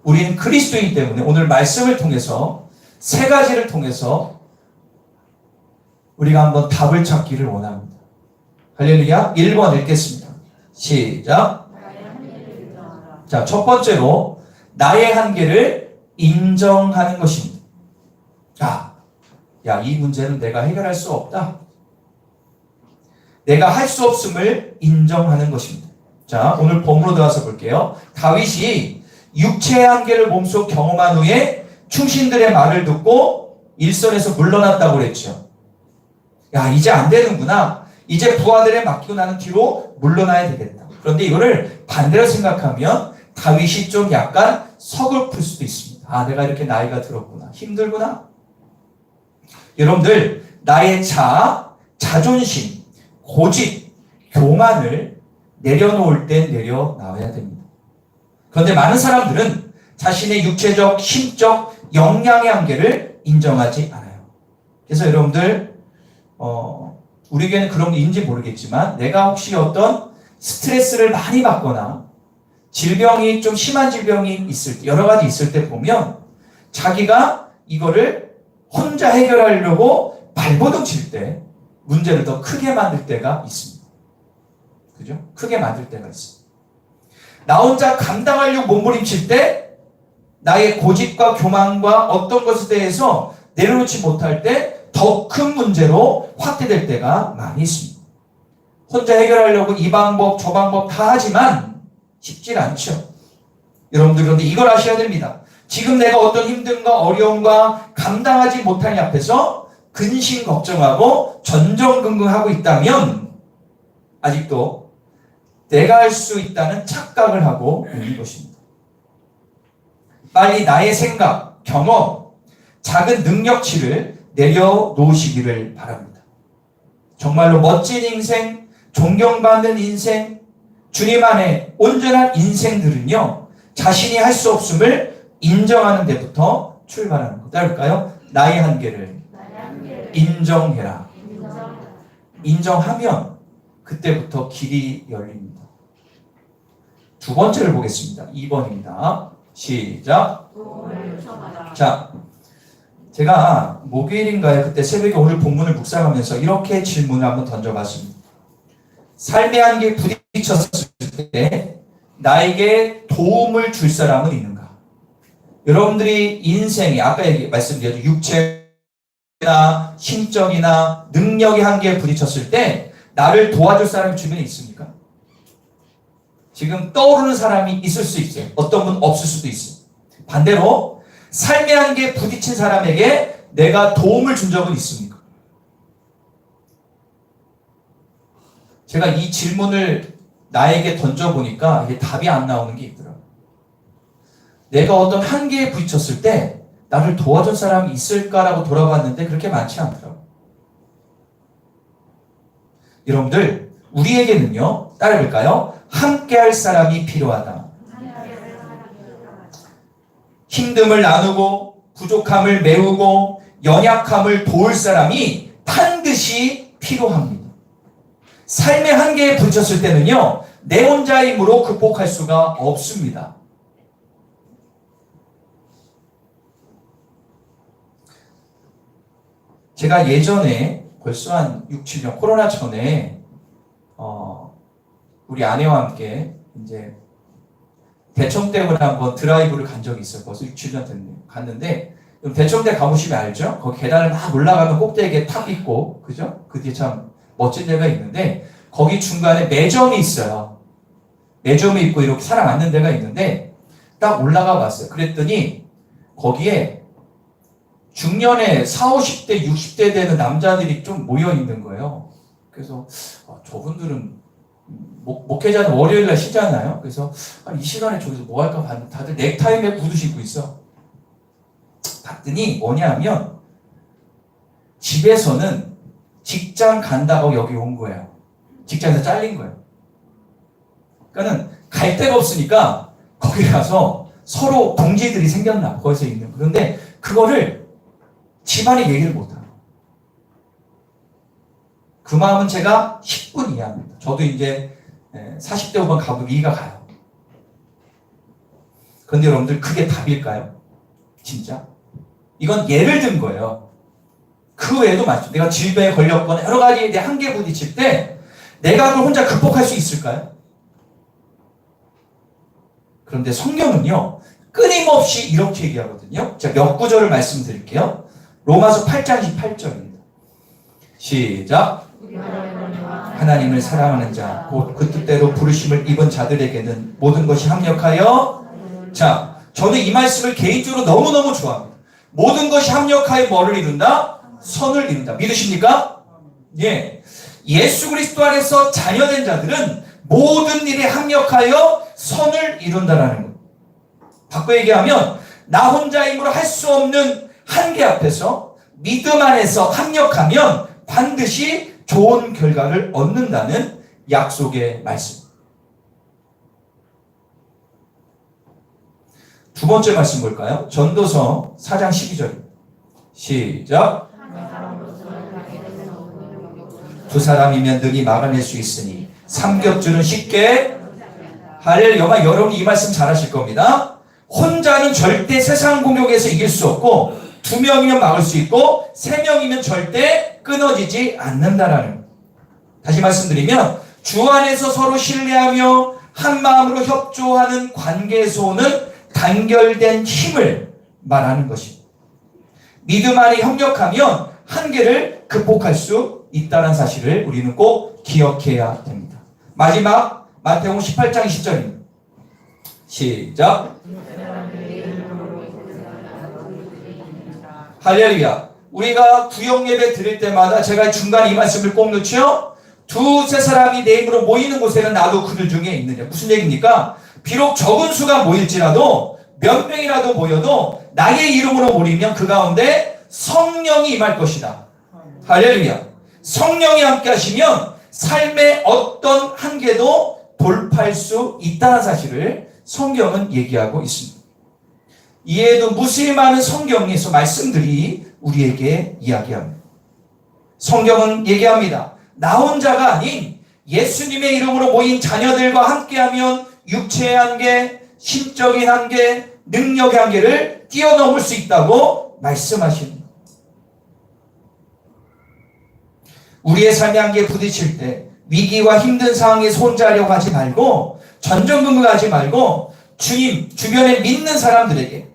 우리는 그리스도이기 때문에 오늘 말씀을 통해서 세 가지를 통해서 우리가 한번 답을 찾기를 원합니다. 할렐루야. 1번 읽겠습니다. 시작. 자, 첫 번째로 나의 한계를 인정하는 것입니다. 야, 이 문제는 내가 해결할 수 없다. 내가 할 수 없음을 인정하는 것입니다. 자, 오늘 본문으로 들어가서 볼게요. 다윗이 육체의 한계를 몸소 경험한 후에 충신들의 말을 듣고 일선에서 물러났다고 그랬죠. 야, 이제 안 되는구나. 이제 부하들에 맡기고 나는 뒤로 물러나야 되겠다. 그런데 이거를 반대로 생각하면 다윗이 좀 약간 서글플 수도 있습니다. 아, 내가 이렇게 나이가 들었구나. 힘들구나. 여러분들, 나의 자존심, 고집, 교만을 내려놓을 땐 내려놔야 됩니다. 그런데 많은 사람들은 자신의 육체적, 심적, 역량의 한계를 인정하지 않아요. 그래서 여러분들, 우리에게는 그런 게 있는지 모르겠지만, 내가 혹시 어떤 스트레스를 많이 받거나, 질병이 좀 심한 질병이 있을 때, 여러 가지 있을 때 보면, 자기가 이거를 혼자 해결하려고 발버둥 칠 때, 문제를 더 크게 만들 때가 있습니다. 그죠? 크게 만들 때가 있습니다. 나 혼자 감당하려고 몸부림칠 때, 나의 고집과 교만과 어떤 것에 대해서 내려놓지 못할 때, 더 큰 문제로 확대될 때가 많이 있습니다. 혼자 해결하려고 이 방법, 저 방법 다 하지만 쉽지 않죠. 여러분들 그런데 이걸 아셔야 됩니다. 지금 내가 어떤 힘듦과 어려움과 감당하지 못하는 앞에서 근심 걱정하고 전전긍긍하고 있다면 아직도 내가 할 수 있다는 착각을 하고 있는 것입니다. 빨리 나의 생각, 경험, 작은 능력치를 내려놓으시기를 바랍니다. 정말로 멋진 인생, 존경받는 인생, 주님 안에 온전한 인생들은요, 자신이 할 수 없음을 인정하는 데부터 출발하는 것. 따를까요? 나의 한계를 인정해라. 인정하면 그때부터 길이 열립니다. 두 번째를 보겠습니다. 2번입니다. 시작. 자, 제가 목요일인가요? 그때 새벽에 오늘 본문을 묵상하면서 이렇게 질문을 한번 던져봤습니다. 삶의 한계에 부딪혔을 때 나에게 도움을 줄 사람은 있는가? 여러분들이 인생이 아까 말씀드렸죠. 육체나 심적이나 능력의 한계에 부딪혔을 때 나를 도와줄 사람이 주변에 있습니까? 지금 떠오르는 사람이 있을 수 있어요. 어떤 분 없을 수도 있어요. 반대로 삶의 한계에 부딪힌 사람에게 내가 도움을 준 적은 있습니까? 제가 이 질문을 나에게 던져보니까 이게 답이 안 나오는 게 있더라고요. 내가 어떤 한계에 부딪혔을 때 나를 도와준 사람이 있을까라고 돌아봤는데 그렇게 많지 않더라고요. 여러분들, 우리에게는요, 따라해볼까요? 함께할 사람이 필요하다. 힘듦을 나누고 부족함을 메우고 연약함을 도울 사람이 반드시 필요합니다. 삶의 한계에 부딪혔을 때는요, 내 혼자의 힘으로 극복할 수가 없습니다. 제가 예전에 벌써 한 6, 7년 코로나 전에 우리 아내와 함께 이제 대청댐을 한번 드라이브를 간 적이 있어요. 벌써 6, 7년 됐네요. 갔는데 대청댐 가보시면 알죠? 거기 계단을 막 올라가면 꼭대기에 탑 있고, 그죠? 그 뒤에 참 멋진 데가 있는데 거기 중간에 매점이 있어요. 매점이 있고 이렇게 사람 앉는 데가 있는데 딱 올라가 봤어요. 그랬더니 거기에 중년에 40, 50대, 60대 되는 남자들이 좀 모여 있는 거예요. 그래서 저분들은 목회자는 월요일날 쉬잖아요. 그래서 이 시간에 저기서 뭐 할까 봤는데 다들 넥타이에 구두 신고 있어. 봤더니 뭐냐면 집에서는 직장 간다고 여기 온 거예요. 직장에서 잘린 거예요. 그러니까는 갈 데가 없으니까 거기 가서 서로 동지들이 생겼나 거기서 있는 거예요. 그런데 그거를 집안에 얘기를 못하고 그 마음은 제가 10분 이해합니다. 저도 이제 40대 후반 가면 이해가 가요. 그런데 여러분들 그게 답일까요? 진짜? 이건 예를 든 거예요. 그 외에도 많죠. 내가 질병에 걸렸거나 여러 가지 내 한계에 부딪힐 때 내가 그걸 혼자 극복할 수 있을까요? 그런데 성경은요, 끊임없이 이렇게 얘기하거든요. 제가 몇 구절을 말씀드릴게요. 로마서 8장 18절입니다. 시작. 하나님을 사랑하는 자, 곧 그 뜻대로 부르심을 입은 자들에게는 모든 것이 합력하여. 자, 저는 이 말씀을 개인적으로 너무너무 좋아합니다. 모든 것이 합력하여 뭐를 이룬다? 선을 이룬다. 믿으십니까? 예. 예수 그리스도 안에서 자녀된 자들은 모든 일에 합력하여 선을 이룬다라는 것. 바꿔 얘기하면 나 혼자 힘으로 할 수 없는 한계 앞에서 믿음 안에서 합력하면 반드시 좋은 결과를 얻는다는 약속의 말씀. 두 번째 말씀 볼까요? 전도서 4장 12절입니다. 시작. 두 사람이면 능히 막아낼 수 있으니 삼겹줄은 쉽게. 할렐루야. 여러분이 이 말씀 잘 하실 겁니다. 혼자는 절대 세상 공격에서 이길 수 없고, 두 명이면 막을 수 있고, 세 명이면 절대 끊어지지 않는다라는 것. 다시 말씀드리면 주 안에서 서로 신뢰하며 한 마음으로 협조하는 관계에서 오는 단결된 힘을 말하는 것입니다. 믿음 안에 협력하면 한계를 극복할 수 있다는 사실을 우리는 꼭 기억해야 됩니다. 마지막 마태복음 18장 20절입니다. 시작. 할렐루야. 우리가 구역 예배 드릴 때마다 제가 중간에 이 말씀을 꼭 넣죠. 두세 사람이 내 이름으로 모이는 곳에는 나도 그들 중에 있느냐. 무슨 얘기입니까? 비록 적은 수가 모일지라도 몇 명이라도 모여도 나의 이름으로 모이면 그 가운데 성령이 임할 것이다. 할렐루야. 성령이 함께 하시면 삶의 어떤 한계도 돌파할 수 있다는 사실을 성경은 얘기하고 있습니다. 이에도 무수히 많은 성경에서 말씀들이 우리에게 이야기합니다. 성경은 얘기합니다. 나 혼자가 아닌 예수님의 이름으로 모인 자녀들과 함께하면 육체의 한계, 신적인 한계, 능력의 한계를 뛰어넘을 수 있다고 말씀하십니다. 우리의 삶의 한계에 부딪힐 때 위기와 힘든 상황에서 혼자 하려고 하지 말고, 전전긍긍하지 말고 주님 주변에 믿는 사람들에게,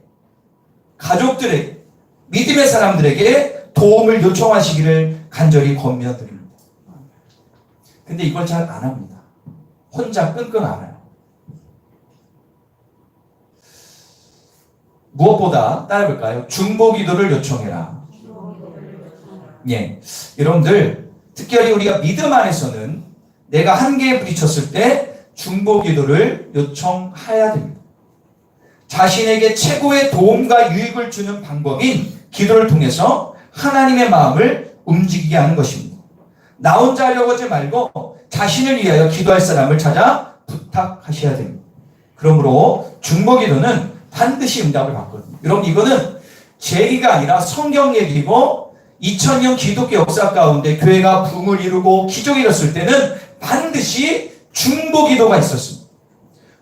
가족들에게, 믿음의 사람들에게 도움을 요청하시기를 간절히 권면드립니다. 근데 이걸 잘 안 합니다. 혼자 끙끙 앓아요. 무엇보다 따라해볼까요? 중보기도를 요청해라. 예, 여러분들 특별히 우리가 믿음 안에서는 내가 한계에 부딪혔을 때 중보기도를 요청해야 됩니다. 자신에게 최고의 도움과 유익을 주는 방법인 기도를 통해서 하나님의 마음을 움직이게 하는 것입니다. 나 혼자 하려고 하지 말고 자신을 위하여 기도할 사람을 찾아 부탁하셔야 됩니다. 그러므로 중보기도는 반드시 응답을 받거든요. 여러분, 이거는 제 얘기가 아니라 성경 얘기고 2000년 기독교 역사 가운데 교회가 붕을 이루고 기적이 일었을 때는 반드시 중보기도가 있었습니다.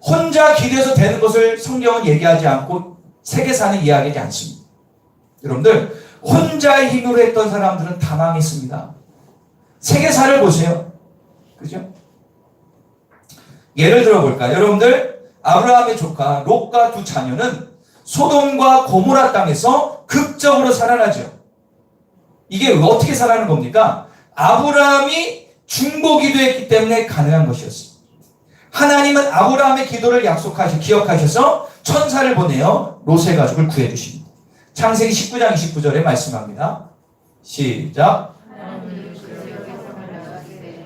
혼자 기도해서 되는 것을 성경은 얘기하지 않고 세계사는 이야기하지 않습니다. 여러분들, 혼자의 힘으로 했던 사람들은 다 망했습니다. 세계사를 보세요. 그죠? 예를 들어볼까요? 여러분들, 아브라함의 조카 롯과 두 자녀는 소돔과 고모라 땅에서 극적으로 살아나죠. 이게 어떻게 살아나는 겁니까? 아브라함이 중보기도했기 때문에 가능한 것이었습니다. 하나님은 아브라함의 기도를 기억하셔서 천사를 보내어 롯의 가족을 구해주십니다. 창세기 19장 29절에 말씀합니다. 시작.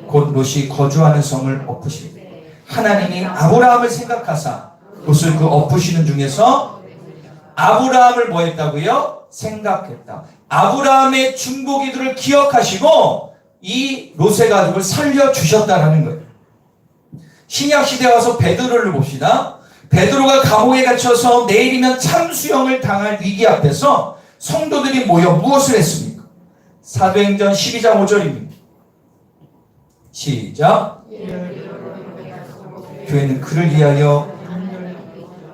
곧 롯이 거주하는 성을 엎으시고 하나님이 아브라함을 생각하사 롯을 그 엎으시는 중에서 아브라함을 뭐 했다고요? 생각했다. 아브라함의 중보기도를 기억하시고 이 롯의 가족을 살려주셨다라는 거예요. 신약시대에 와서 베드로를 봅시다. 베드로가 감옥에 갇혀서 내일이면 참수형을 당할 위기 앞에서 성도들이 모여 무엇을 했습니까? 사도행전 12장 5절입니다. 시작. 교회는 그를 위하여,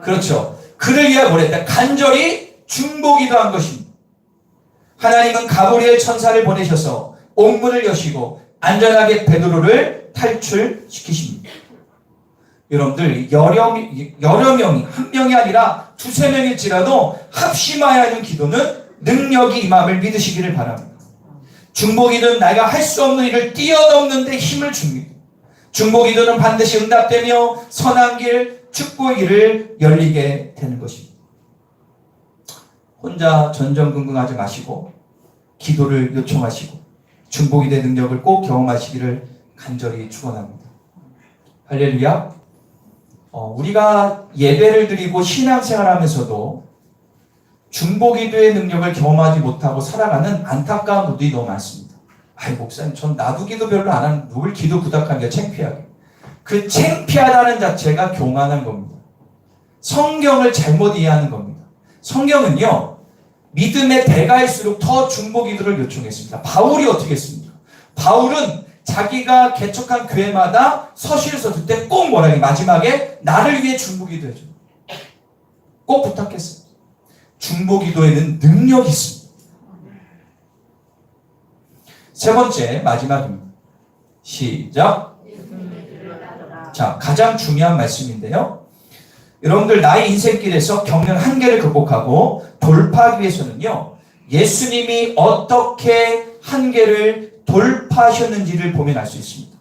그렇죠, 그를 위하여 뭘 했다? 간절히 중보기도한 것입니다. 하나님은 가브리엘 천사를 보내셔서 옥문을 여시고 안전하게 베드로를 탈출시키십니다. 여러분들, 여러 명이, 한 명이 아니라 두세 명일지라도 합심하여 하는 기도는 능력이 임함을 믿으시기를 바랍니다. 중보기도는 내가 할 수 없는 일을 뛰어넘는 데 힘을 줍니다. 중보기도는 반드시 응답되며 선한 길, 축복의 길을 열리게 되는 것입니다. 혼자 전전긍긍하지 마시고 기도를 요청하시고 중보기도의 능력을 꼭 경험하시기를 간절히 축원합니다. 할렐루야. 우리가 예배를 드리고 신앙생활하면서도 중보기도의 능력을 경험하지 못하고 살아가는 안타까운 분들이 너무 많습니다. 아이 목사님, 전 나도 기도 별로 안 하는 누굴 기도 부탁하기가 창피하게. 그 창피하다는 자체가 교만한 겁니다. 성경을 잘못 이해하는 겁니다. 성경은요, 믿음의 대가일수록 더 중보기도를 요청했습니다. 바울이 어떻게 했습니까? 바울은 자기가 개척한 교회마다 서신을 썼을 때 꼭 뭐라 해요? 마지막에 나를 위해 중보기도 해줘. 꼭 부탁했어요. 중보기도에는 능력이 있습니다. 세 번째, 마지막입니다. 시작. 자, 가장 중요한 말씀인데요. 여러분들 나의 인생길에서 겪는 한계를 극복하고 돌파하기 위해서는요, 예수님이 어떻게 한계를 돌파하셨는지를 보면 알 수 있습니다.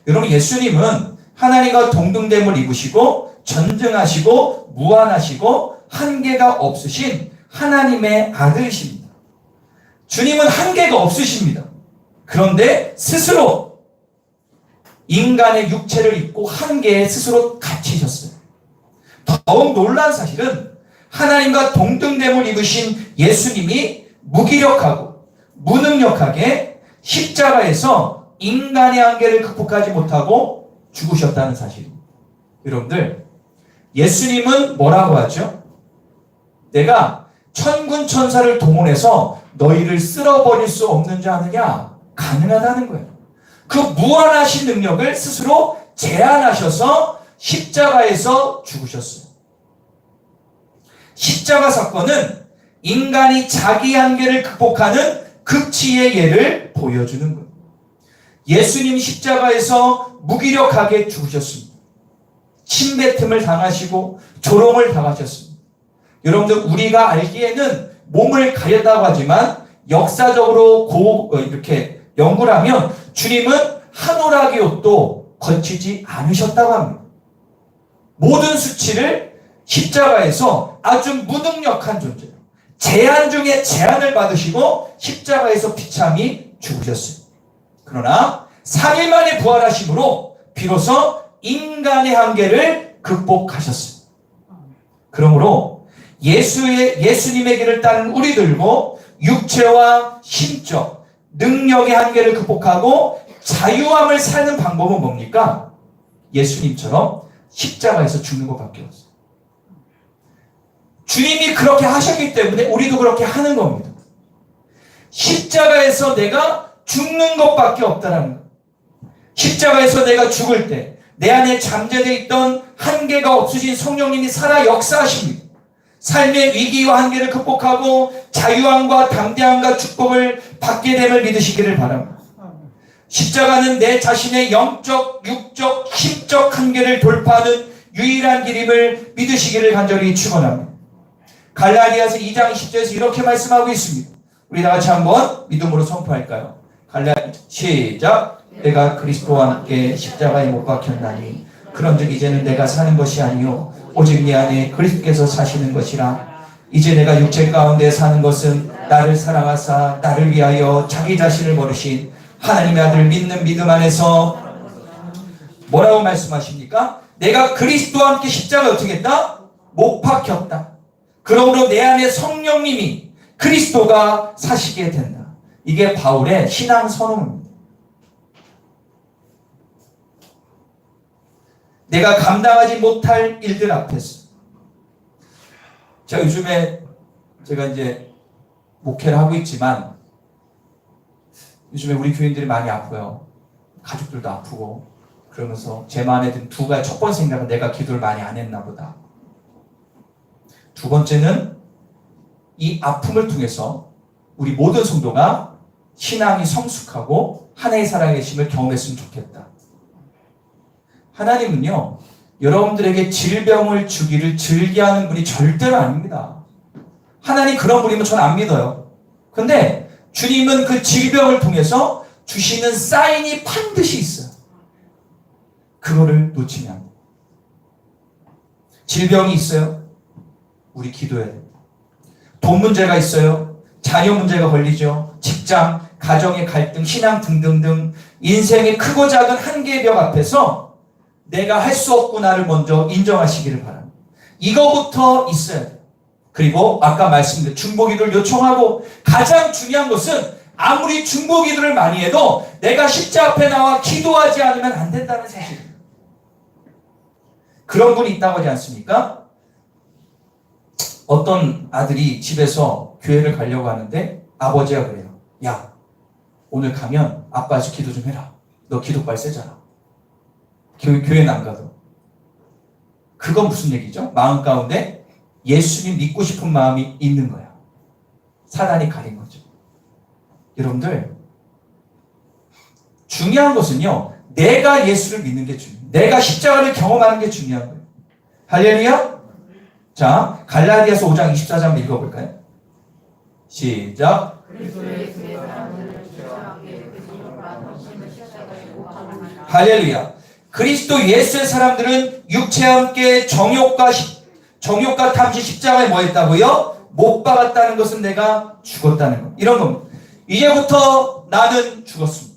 여러분, 예수님은 하나님과 동등됨을 입으시고 전능하시고 무한하시고 한계가 없으신 하나님의 아들이십니다. 주님은 한계가 없으십니다. 그런데 스스로 인간의 육체를 입고 한계에 스스로 갇히셨어요. 더욱 놀라운 사실은 하나님과 동등됨을 입으신 예수님이 무기력하고 무능력하게 십자가에서 인간의 한계를 극복하지 못하고 죽으셨다는 사실입니다. 여러분들, 예수님은 뭐라고 하죠? 내가 천군 천사를 동원해서 너희를 쓸어버릴 수 없는 줄 아느냐? 가능하다는 거예요. 그 무한하신 능력을 스스로 제한하셔서 십자가에서 죽으셨어요. 십자가 사건은 인간이 자기 한계를 극복하는 극치의 예를 보여주는 거예요. 예수님 십자가에서 무기력하게 죽으셨습니다. 침뱉음을 당하시고 조롱을 당하셨습니다. 여러분들, 우리가 알기에는 몸을 가렸다고 하지만 역사적으로 이렇게 연구를 하면 주님은 한오라기 옷도 거치지 않으셨다고 합니다. 모든 수치를 십자가에서 아주 무능력한 존재로 제한 중에 제한을 받으시고 십자가에서 비참히 죽으셨어요. 그러나 3일 만에 부활하심으로 비로소 인간의 한계를 극복하셨어요. 그러므로 예수님의 길을 따른 우리들고 육체와 심적, 능력의 한계를 극복하고 자유함을 사는 방법은 뭡니까? 예수님처럼 십자가에서 죽는 것밖에 없어요. 주님이 그렇게 하셨기 때문에 우리도 그렇게 하는 겁니다. 십자가에서 내가 죽는 것밖에 없다는 거예요. 십자가에서 내가 죽을 때 내 안에 잠재되어 있던 한계가 없으신 성령님이 살아 역사하십니다. 삶의 위기와 한계를 극복하고 자유함과 담대함과 축복을 받게 됨을 믿으시기를 바랍니다. 십자가는 내 자신의 영적, 육적, 심적 한계를 돌파하는 유일한 길임을 믿으시기를 간절히 축원합니다. 갈라디아서 2장 10절에서 이렇게 말씀하고 있습니다. 우리 다 같이 한번 믿음으로 선포할까요? 시작. 내가 그리스도와 함께 십자가에 못 박혔나니 그런즉 이제는 내가 사는 것이 아니요 오직 내 안에 그리스도께서 사시는 것이라. 이제 내가 육체 가운데 사는 것은 나를 사랑하사 나를 위하여 자기 자신을 버리신 하나님의 아들 믿는 믿음 안에서 뭐라고 말씀하십니까? 내가 그리스도와 함께 십자가에 어떻게 했다? 못 박혔다. 그러므로 내 안에 성령님이 그리스도가 사시게 된다. 이게 바울의 신앙 선언입니다. 내가 감당하지 못할 일들 앞에서. 자, 요즘에 제가 이제 목회를 하고 있지만 요즘에 우리 교인들이 많이 아파요. 가족들도 아프고. 그러면서 제 마음에 든 두 가지. 첫 번째 생각은 내가 기도를 많이 안 했나 보다. 두 번째는 이 아픔을 통해서 우리 모든 성도가 신앙이 성숙하고 하나의 살아계심을 경험했으면 좋겠다. 하나님은요, 여러분들에게 질병을 주기를 즐겨하는 분이 절대로 아닙니다. 하나님 그런 분이면 전 안 믿어요. 근데 주님은 그 질병을 통해서 주시는 사인이 반드시 있어요. 그거를 놓치면 안 돼요. 질병이 있어요. 우리 기도해야 돼요. 돈 문제가 있어요. 자녀 문제가 걸리죠. 직장, 가정의 갈등, 신앙 등등등 인생의 크고 작은 한계의 벽 앞에서 내가 할 수 없구나를 먼저 인정하시기를 바랍니다. 이거부터 있어야 돼요. 그리고 아까 말씀드린 중보기도를 요청하고 가장 중요한 것은 아무리 중보기도를 많이 해도 내가 십자 앞에 나와 기도하지 않으면 안 된다는 사실입니다. 그런 분이 있다고 하지 않습니까? 어떤 아들이 집에서 교회를 가려고 하는데 아버지가 그래요. 야, 오늘 가면 아빠에서 기도 좀 해라. 너 기도빨 세잖아. 교회는 안 가도. 그건 무슨 얘기죠? 마음 가운데 예수님 믿고 싶은 마음이 있는 거야. 사단이 가린 거죠. 여러분들, 중요한 것은요, 내가 예수를 믿는 게 중요해요. 내가 십자가를 경험하는 게 중요한 거예요. 할렐루야? 자, 갈라디아서 5장 24절 읽어볼까요? 시작. 할렐루야. 그리스도 예수의 사람들은 육체와 함께 정욕과 탐시 십자가에 뭐 했다고요? 못 박았다는 것은 내가 죽었다는 것. 이런 겁니다. 이제부터 나는 죽었습니다.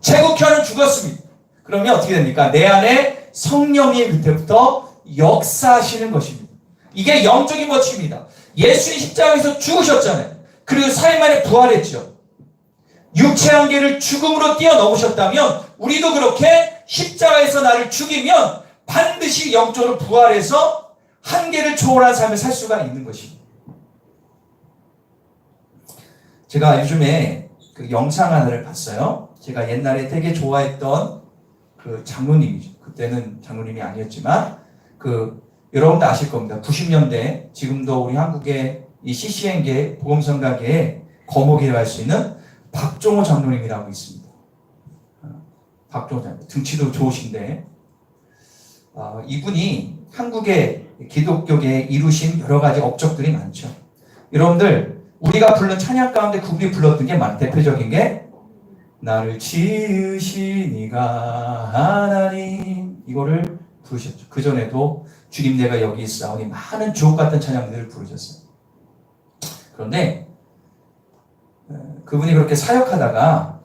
제국현은 죽었습니다. 그러면 어떻게 됩니까? 내 안에 성령이 그때부터 역사하시는 것입니다. 이게 영적인 법칙입니다. 예수님 십자가에서 죽으셨잖아요. 그리고 4일 만에 부활했죠. 육체 한계를 죽음으로 뛰어넘으셨다면 우리도 그렇게 십자가에서 나를 죽이면 반드시 영적으로 부활해서 한계를 초월한 삶을 살 수가 있는 것입니다. 제가 요즘에 그 영상 하나를 봤어요. 제가 옛날에 되게 좋아했던 그 장로님이죠. 그때는 장로님이 아니었지만 여러분도 아실 겁니다. 90년대 지금도 우리 한국의 이 CCN계 복음성가계의 거목이라고 할 수 있는 박종호 장로님이라고 있습니다. 박종호 장로님 등치도 좋으신데 이분이 한국의 기독교계에 이루신 여러 가지 업적들이 많죠. 여러분들 우리가 부른 찬양 가운데 그분이 불렀던 게 많아요. 대표적인 게 나를 지으신 이가 하나님 이거를 부르셨죠. 그전에도 주님 내가 여기 있사오니 많은 주옥같은 찬양들을 부르셨어요. 그런데 그분이 그렇게 사역하다가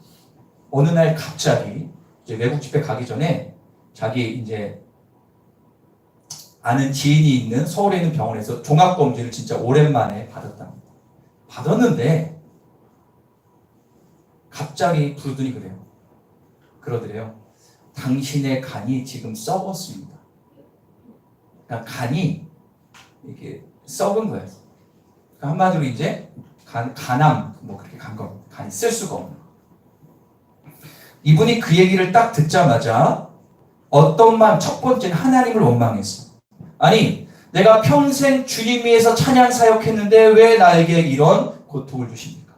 어느 날 갑자기 이제 외국 집회 가기 전에 자기 이제 아는 지인이 있는 서울에 있는 병원에서 종합검진을 진짜 오랜만에 받았답니다. 받았는데 갑자기 부르더니 그러더래요. 당신의 간이 지금 썩었습니다. 그러니까 간이 이렇게 썩은 거예요. 그러니까 한마디로 이제 간암 뭐 그렇게 간 겁니다. 간이 쓸 수가 없는. 이분이 그 얘기를 딱 듣자마자 어떤 마음, 첫 번째는 하나님을 원망했어. 아니 내가 평생 주님 위해서 찬양 사역했는데 왜 나에게 이런 고통을 주십니까?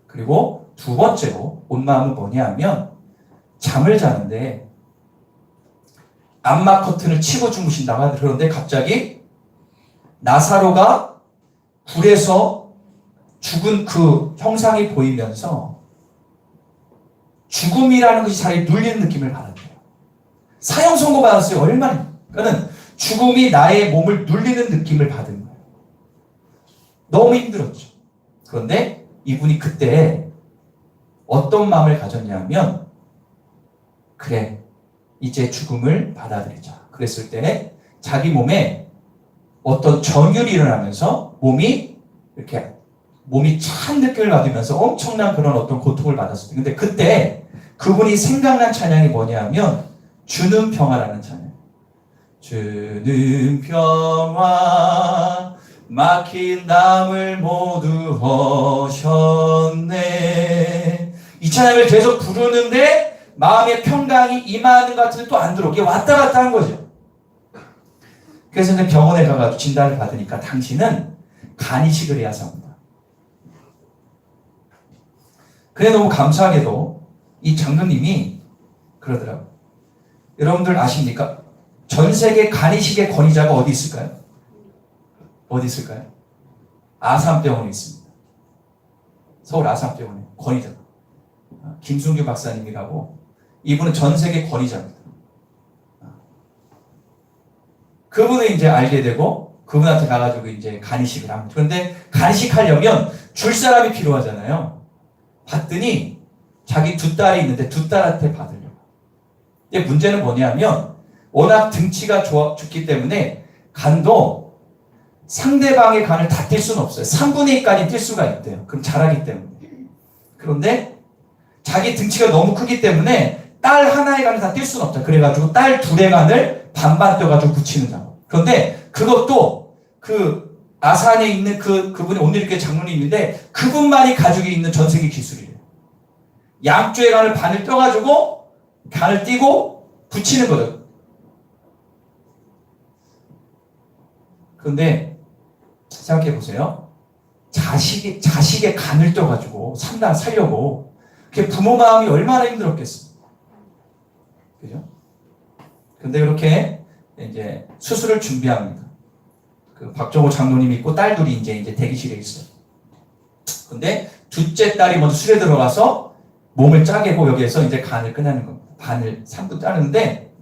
그리고 두 번째로 온 마음은 뭐냐 하면 잠을 자는데 암막 커튼을 치고 주무신다고 하는데 그런데 갑자기 나사로가 굴에서 죽은 그 형상이 보이면서 죽음이라는 것이 자기에 눌리는 느낌을 받았대요. 사형 선고 받았어요. 얼마나. 그러니까 죽음이 나의 몸을 눌리는 느낌을 받은 거예요. 너무 힘들었죠. 그런데 이분이 그때 어떤 마음을 가졌냐면 그래 이제 죽음을 받아들이자. 그랬을 때 자기 몸에 어떤 전율이 일어나면서 몸이 찬 느낌을 받으면서 엄청난 그런 어떤 고통을 받았어요. 근데 그때 그분이 생각난 찬양이 뭐냐 하면 주는 평화라는 찬양. 주는 평화 막힌 담을 모두 허셨네. 이 찬양을 계속 부르는데 마음의 평강이 임하는 것 같은데 또 안 들어오게 왔다 갔다 한 거죠. 그래서 이제 병원에 가가지고 진단을 받으니까 당신은 간이식을 해야 합니다. 그래 너무 감사하게도 이 장로님이 그러더라고요. 여러분들 아십니까? 전 세계 간이식의 권위자가 어디 있을까요? 어디 있을까요? 아산병원에 있습니다. 서울 아산병원의 권위자. 김순규 박사님이라고. 이분은 전 세계 권위자입니다. 그분을 이제 알게 되고 그분한테 가가지고 이제 간이식을 합니다. 그런데 간이식 하려면 줄 사람이 필요하잖아요. 봤더니 자기 두 딸이 있는데 두 딸한테 받으려고. 근데 문제는 뭐냐면 워낙 등치가 좋기 때문에 간도 상대방의 간을 다 뛸 수는 없어요. 3분의 2까지 뛸 수가 있대요. 그럼 잘하기 때문에. 그런데 자기 등치가 너무 크기 때문에 딸 하나의 간을 다 뛸 수는 없다. 그래가지고 딸 둘의 간을 반반 떼가지고 붙이는 작업. 그런데 그것도 그 아산에 있는 그분이 오늘 이렇게 장로님인데 그분만이 가지고 있는 전 세계 기술이래요. 양쪽의 간을 반을 떼가지고 간을 띄고 붙이는 거죠. 그런데 생각해 보세요. 자식의 간을 떼가지고 살려고 그게 부모 마음이 얼마나 힘들었겠어요. 그죠? 근데 이렇게 이제 수술을 준비합니다. 그 박정호 장로님이 있고 딸 둘이 이제 대기실에 있어요. 근데 둘째 딸이 먼저 술에 들어가서 몸을 짜개고 여기에서 이제 간을 꺼내는 겁니다. 반을 3분 짜는데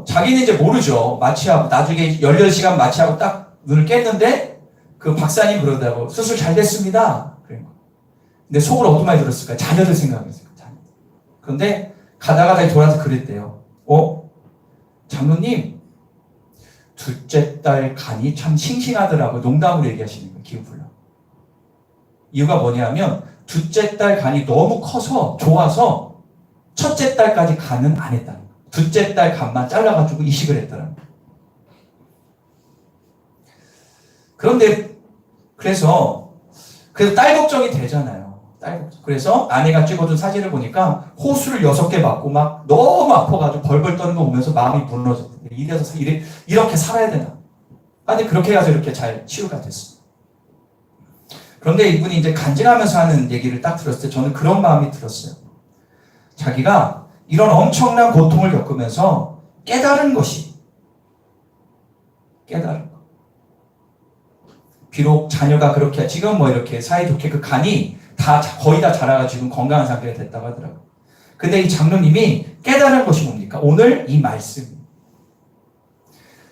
자기는 이제 모르죠. 마취하고 나중에 18시간 마취하고 딱 눈을 깼는데 그 박사님 그러더라고. 수술 잘 됐습니다. 근데 속으로 어떤 말이 들었을까? 자녀들 생각했어요. 그런데 가다가 다시 돌아서 그랬대요. 장로님, 둘째 딸 간이 참 싱싱하더라고. 농담으로 얘기하시는 거예요. 기분 풀려. 이유가 뭐냐면 둘째 딸 간이 너무 커서 좋아서 첫째 딸까지 간은 안 했다는 거예요. 둘째 딸 간만 잘라가지고 이식을 했더라고요. 그런데 그래서 딸 걱정이 되잖아요. 딸 걱정. 그래서 아내가 찍어준 사진을 보니까 호수를 6개 맞고 막 너무 아파가지고 벌벌 떠는 거 보면서 마음이 무너졌대요. 이렇게 살아야 되나? 근데 그렇게 해서 이렇게 잘 치유가 됐어요. 그런데 이분이 이제 간증하면서 하는 얘기를 딱 들었을 때 저는 그런 마음이 들었어요. 자기가 이런 엄청난 고통을 겪으면서 깨달은 것이 비록 자녀가 그렇게 지금 뭐 이렇게 사이좋게 그 간이 거의 다 자라가 지금 건강한 상태가 됐다고 하더라고요. 근데 이 장로님이 깨달은 것이 뭡니까? 오늘 이 말씀.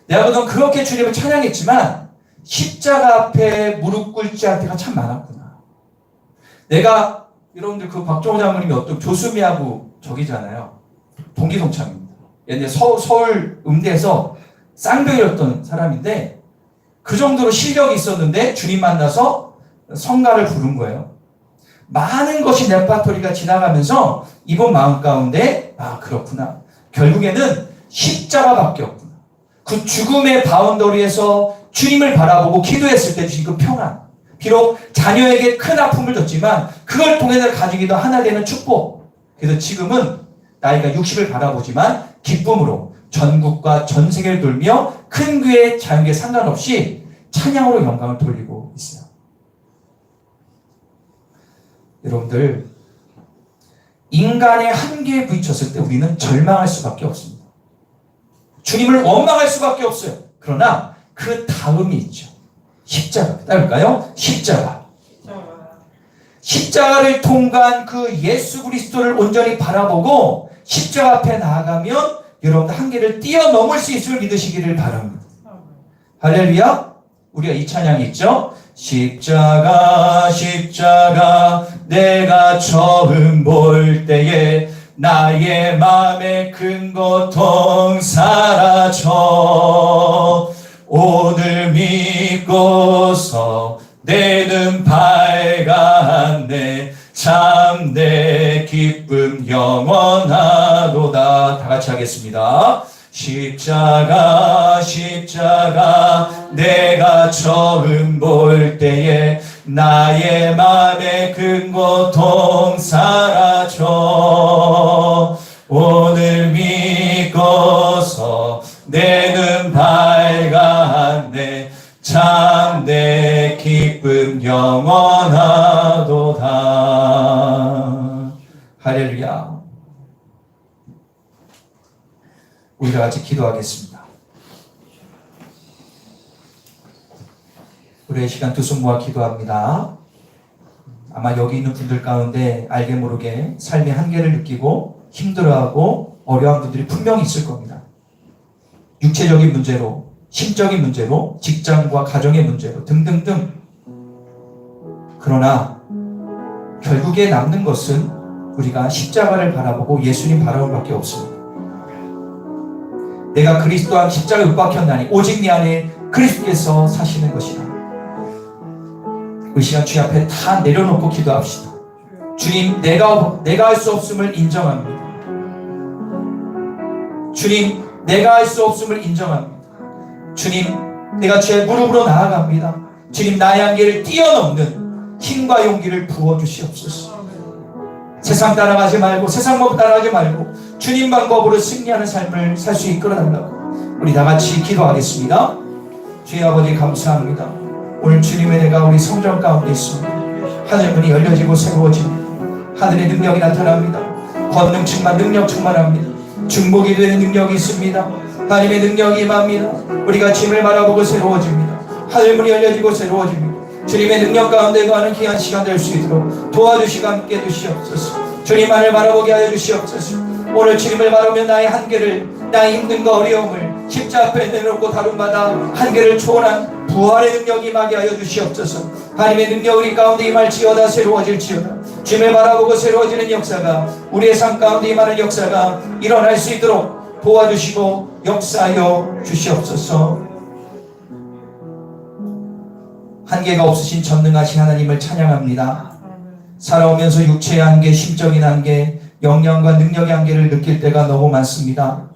내가 그동안 그렇게 주님을 찬양했지만 십자가 앞에 무릎 꿇지 않을 때가 참 많았구나. 내가 여러분들 그 박정호 장로님이 어떤 조수미하고 저기잖아요. 동기동창입니다. 옛날에 서울 음대에서 쌍벽이었던 사람인데 그 정도로 실력이 있었는데 주님 만나서 성가를 부른 거예요. 많은 것이 레파토리가 지나가면서 이번 마음 가운데 그렇구나. 결국에는 십자가밖에 없구나. 그 죽음의 바운더리에서 주님을 바라보고 기도했을 때 주신 그 평안. 비록 자녀에게 큰 아픔을 줬지만 그걸 통해서 가지기도 하나 되는 축복. 그래서 지금은 나이가 60을 바라보지만 기쁨으로 전국과 전 세계를 돌며 큰 교회 자유계 상관없이 찬양으로 영광을 돌리고 있어요. 여러분들 인간의 한계에 부딪혔을 때 우리는 절망할 수밖에 없습니다. 주님을 원망할 수밖에 없어요. 그러나 그 다음이 있죠. 십자가. 따를까요? 십자가를 통과한 그 예수 그리스도를 온전히 바라보고 십자가 앞에 나아가면 여러분들 한계를 뛰어넘을 수 있음을 믿으시기를 바랍니다. 할렐루야. 우리가 이 찬양이 있죠. 십자가 십자가 내가 처음 볼 때에 나의 마음의 큰 고통 사라져 오늘 믿고서 내 눈 밝았네 참 내 기쁨 영원하도다. 다 같이 하겠습니다. 십자가 십자가 내가 처음 볼 때에 나의 맘의 큰 고통 사라져 오늘 믿고서 내 눈 밝았네 참 내 기쁨 영원하도다. 할렐루야. 우리가 같이 기도하겠습니다. 우리의 시간 두 손 모아 기도합니다. 아마 여기 있는 분들 가운데 알게 모르게 삶의 한계를 느끼고 힘들어하고 어려운 분들이 분명히 있을 겁니다. 육체적인 문제로, 심적인 문제로, 직장과 가정의 문제로 등등등. 그러나 결국에 남는 것은 우리가 십자가를 바라보고 예수님 바라볼 밖에 없습니다. 내가 그리스도와 십자가에 못 박혔나니 오직 내 안에 그리스도께서 사시는 것이다. 이 시간 주님 앞에 다 내려놓고 기도합시다. 주님, 내가 할 수 없음을 인정합니다. 주님, 내가 할 수 없음을 인정합니다. 주님, 내가 주의 무릎으로 나아갑니다. 주님, 나의 한계를 뛰어넘는 힘과 용기를 부어주시옵소서. 세상 따라가지 말고, 세상 법 따라가지 말고 주님 방법으로 승리하는 삶을 살 수 이끌어달라고 우리 다같이 기도하겠습니다. 주의 아버지 감사합니다. 오늘 주님의 은혜가 우리 성전 가운데 있습니다. 하늘문이 열려지고 새로워집니다. 하늘의 능력이 나타납니다. 권능 충만, 능력 충만합니다. 중복이 되는 능력이 있습니다. 하나님의 능력이 임합니다. 우리가 주님을 바라보고 새로워집니다. 하늘문이 열려지고 새로워집니다. 주님의 능력 가운데 거하는 귀한 시간 될 수 있도록 도와주시고 함께 해주시옵소서. 주님만을 바라보게 하여 주시옵소서. 오늘 주님을 바라보면 나의 한계를, 나의 힘듦과 어려움을 십자 앞에 내놓고 다룬마다 한계를 초월한 부활의 능력이 임하게 하여 주시옵소서. 하나님의 능력 우리 가운데 임할지어다. 새로워질지어다. 주님을 바라보고 새로워지는 역사가, 우리의 삶 가운데 임하는 역사가 일어날 수 있도록 도와주시고 역사하여 주시옵소서. 한계가 없으신 전능하신 하나님을 찬양합니다. 살아오면서 육체의 한계, 심적인 한계, 역량과 능력의 한계를 느낄 때가 너무 많습니다.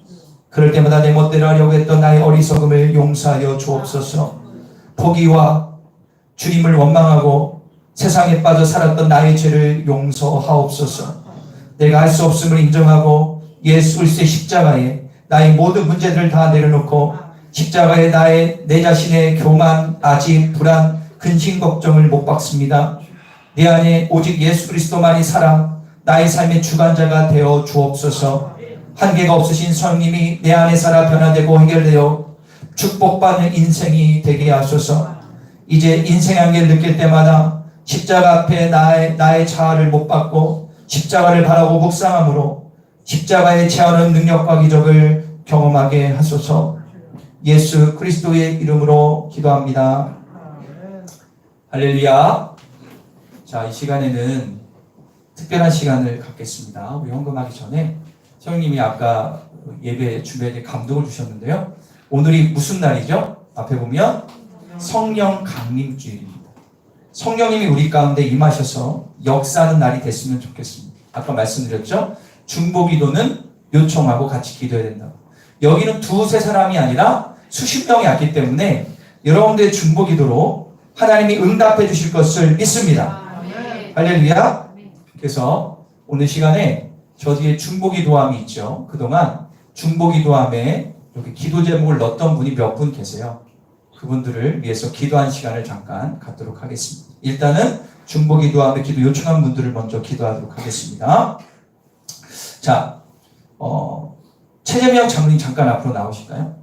그럴 때마다 내 멋대로 하려고 했던 나의 어리석음을 용서하여 주옵소서. 포기와 주님을 원망하고 세상에 빠져 살았던 나의 죄를 용서하옵소서. 내가 할 수 없음을 인정하고 예수 그리스도의 십자가에 나의 모든 문제들을 다 내려놓고 십자가에 내 자신의 교만, 아집, 불안, 근심, 걱정을 못 박습니다. 내 안에 오직 예수 그리스도만이 살아 나의 삶의 주관자가 되어 주옵소서. 한계가 없으신 성령님이 내 안에 살아 변화되고 해결되어 축복받는 인생이 되게 하소서. 이제 인생의 한계를 느낄 때마다 십자가 앞에 나의 자아를 못 받고 십자가를 바라고 묵상함으로 십자가의 체하는 능력과 기적을 경험하게 하소서. 예수 그리스도의 이름으로 기도합니다. 할렐루야. 자, 이 시간에는 특별한 시간을 갖겠습니다. 우리 헌금하기 전에 성령님이 아까 예배 준비에 감동을 주셨는데요. 오늘이 무슨 날이죠? 앞에 보면 성령 강림주일입니다. 성령님이 우리 가운데 임하셔서 역사하는 날이 됐으면 좋겠습니다. 아까 말씀드렸죠? 중보기도는 요청하고 같이 기도해야 된다고. 여기는 두세 사람이 아니라 수십 명이 왔기 때문에 여러분들의 중보기도로 하나님이 응답해 주실 것을 믿습니다. 할렐루야. 그래서 오늘 시간에 저 뒤에 중보기도함이 있죠. 그동안 중보기도함에 이렇게 기도 제목을 넣었던 분이 몇 분 계세요. 그분들을 위해서 기도한 시간을 잠깐 갖도록 하겠습니다. 일단은 중보기도함에 기도 요청한 분들을 먼저 기도하도록 하겠습니다. 자, 최재명 장로님 잠깐 앞으로 나오실까요?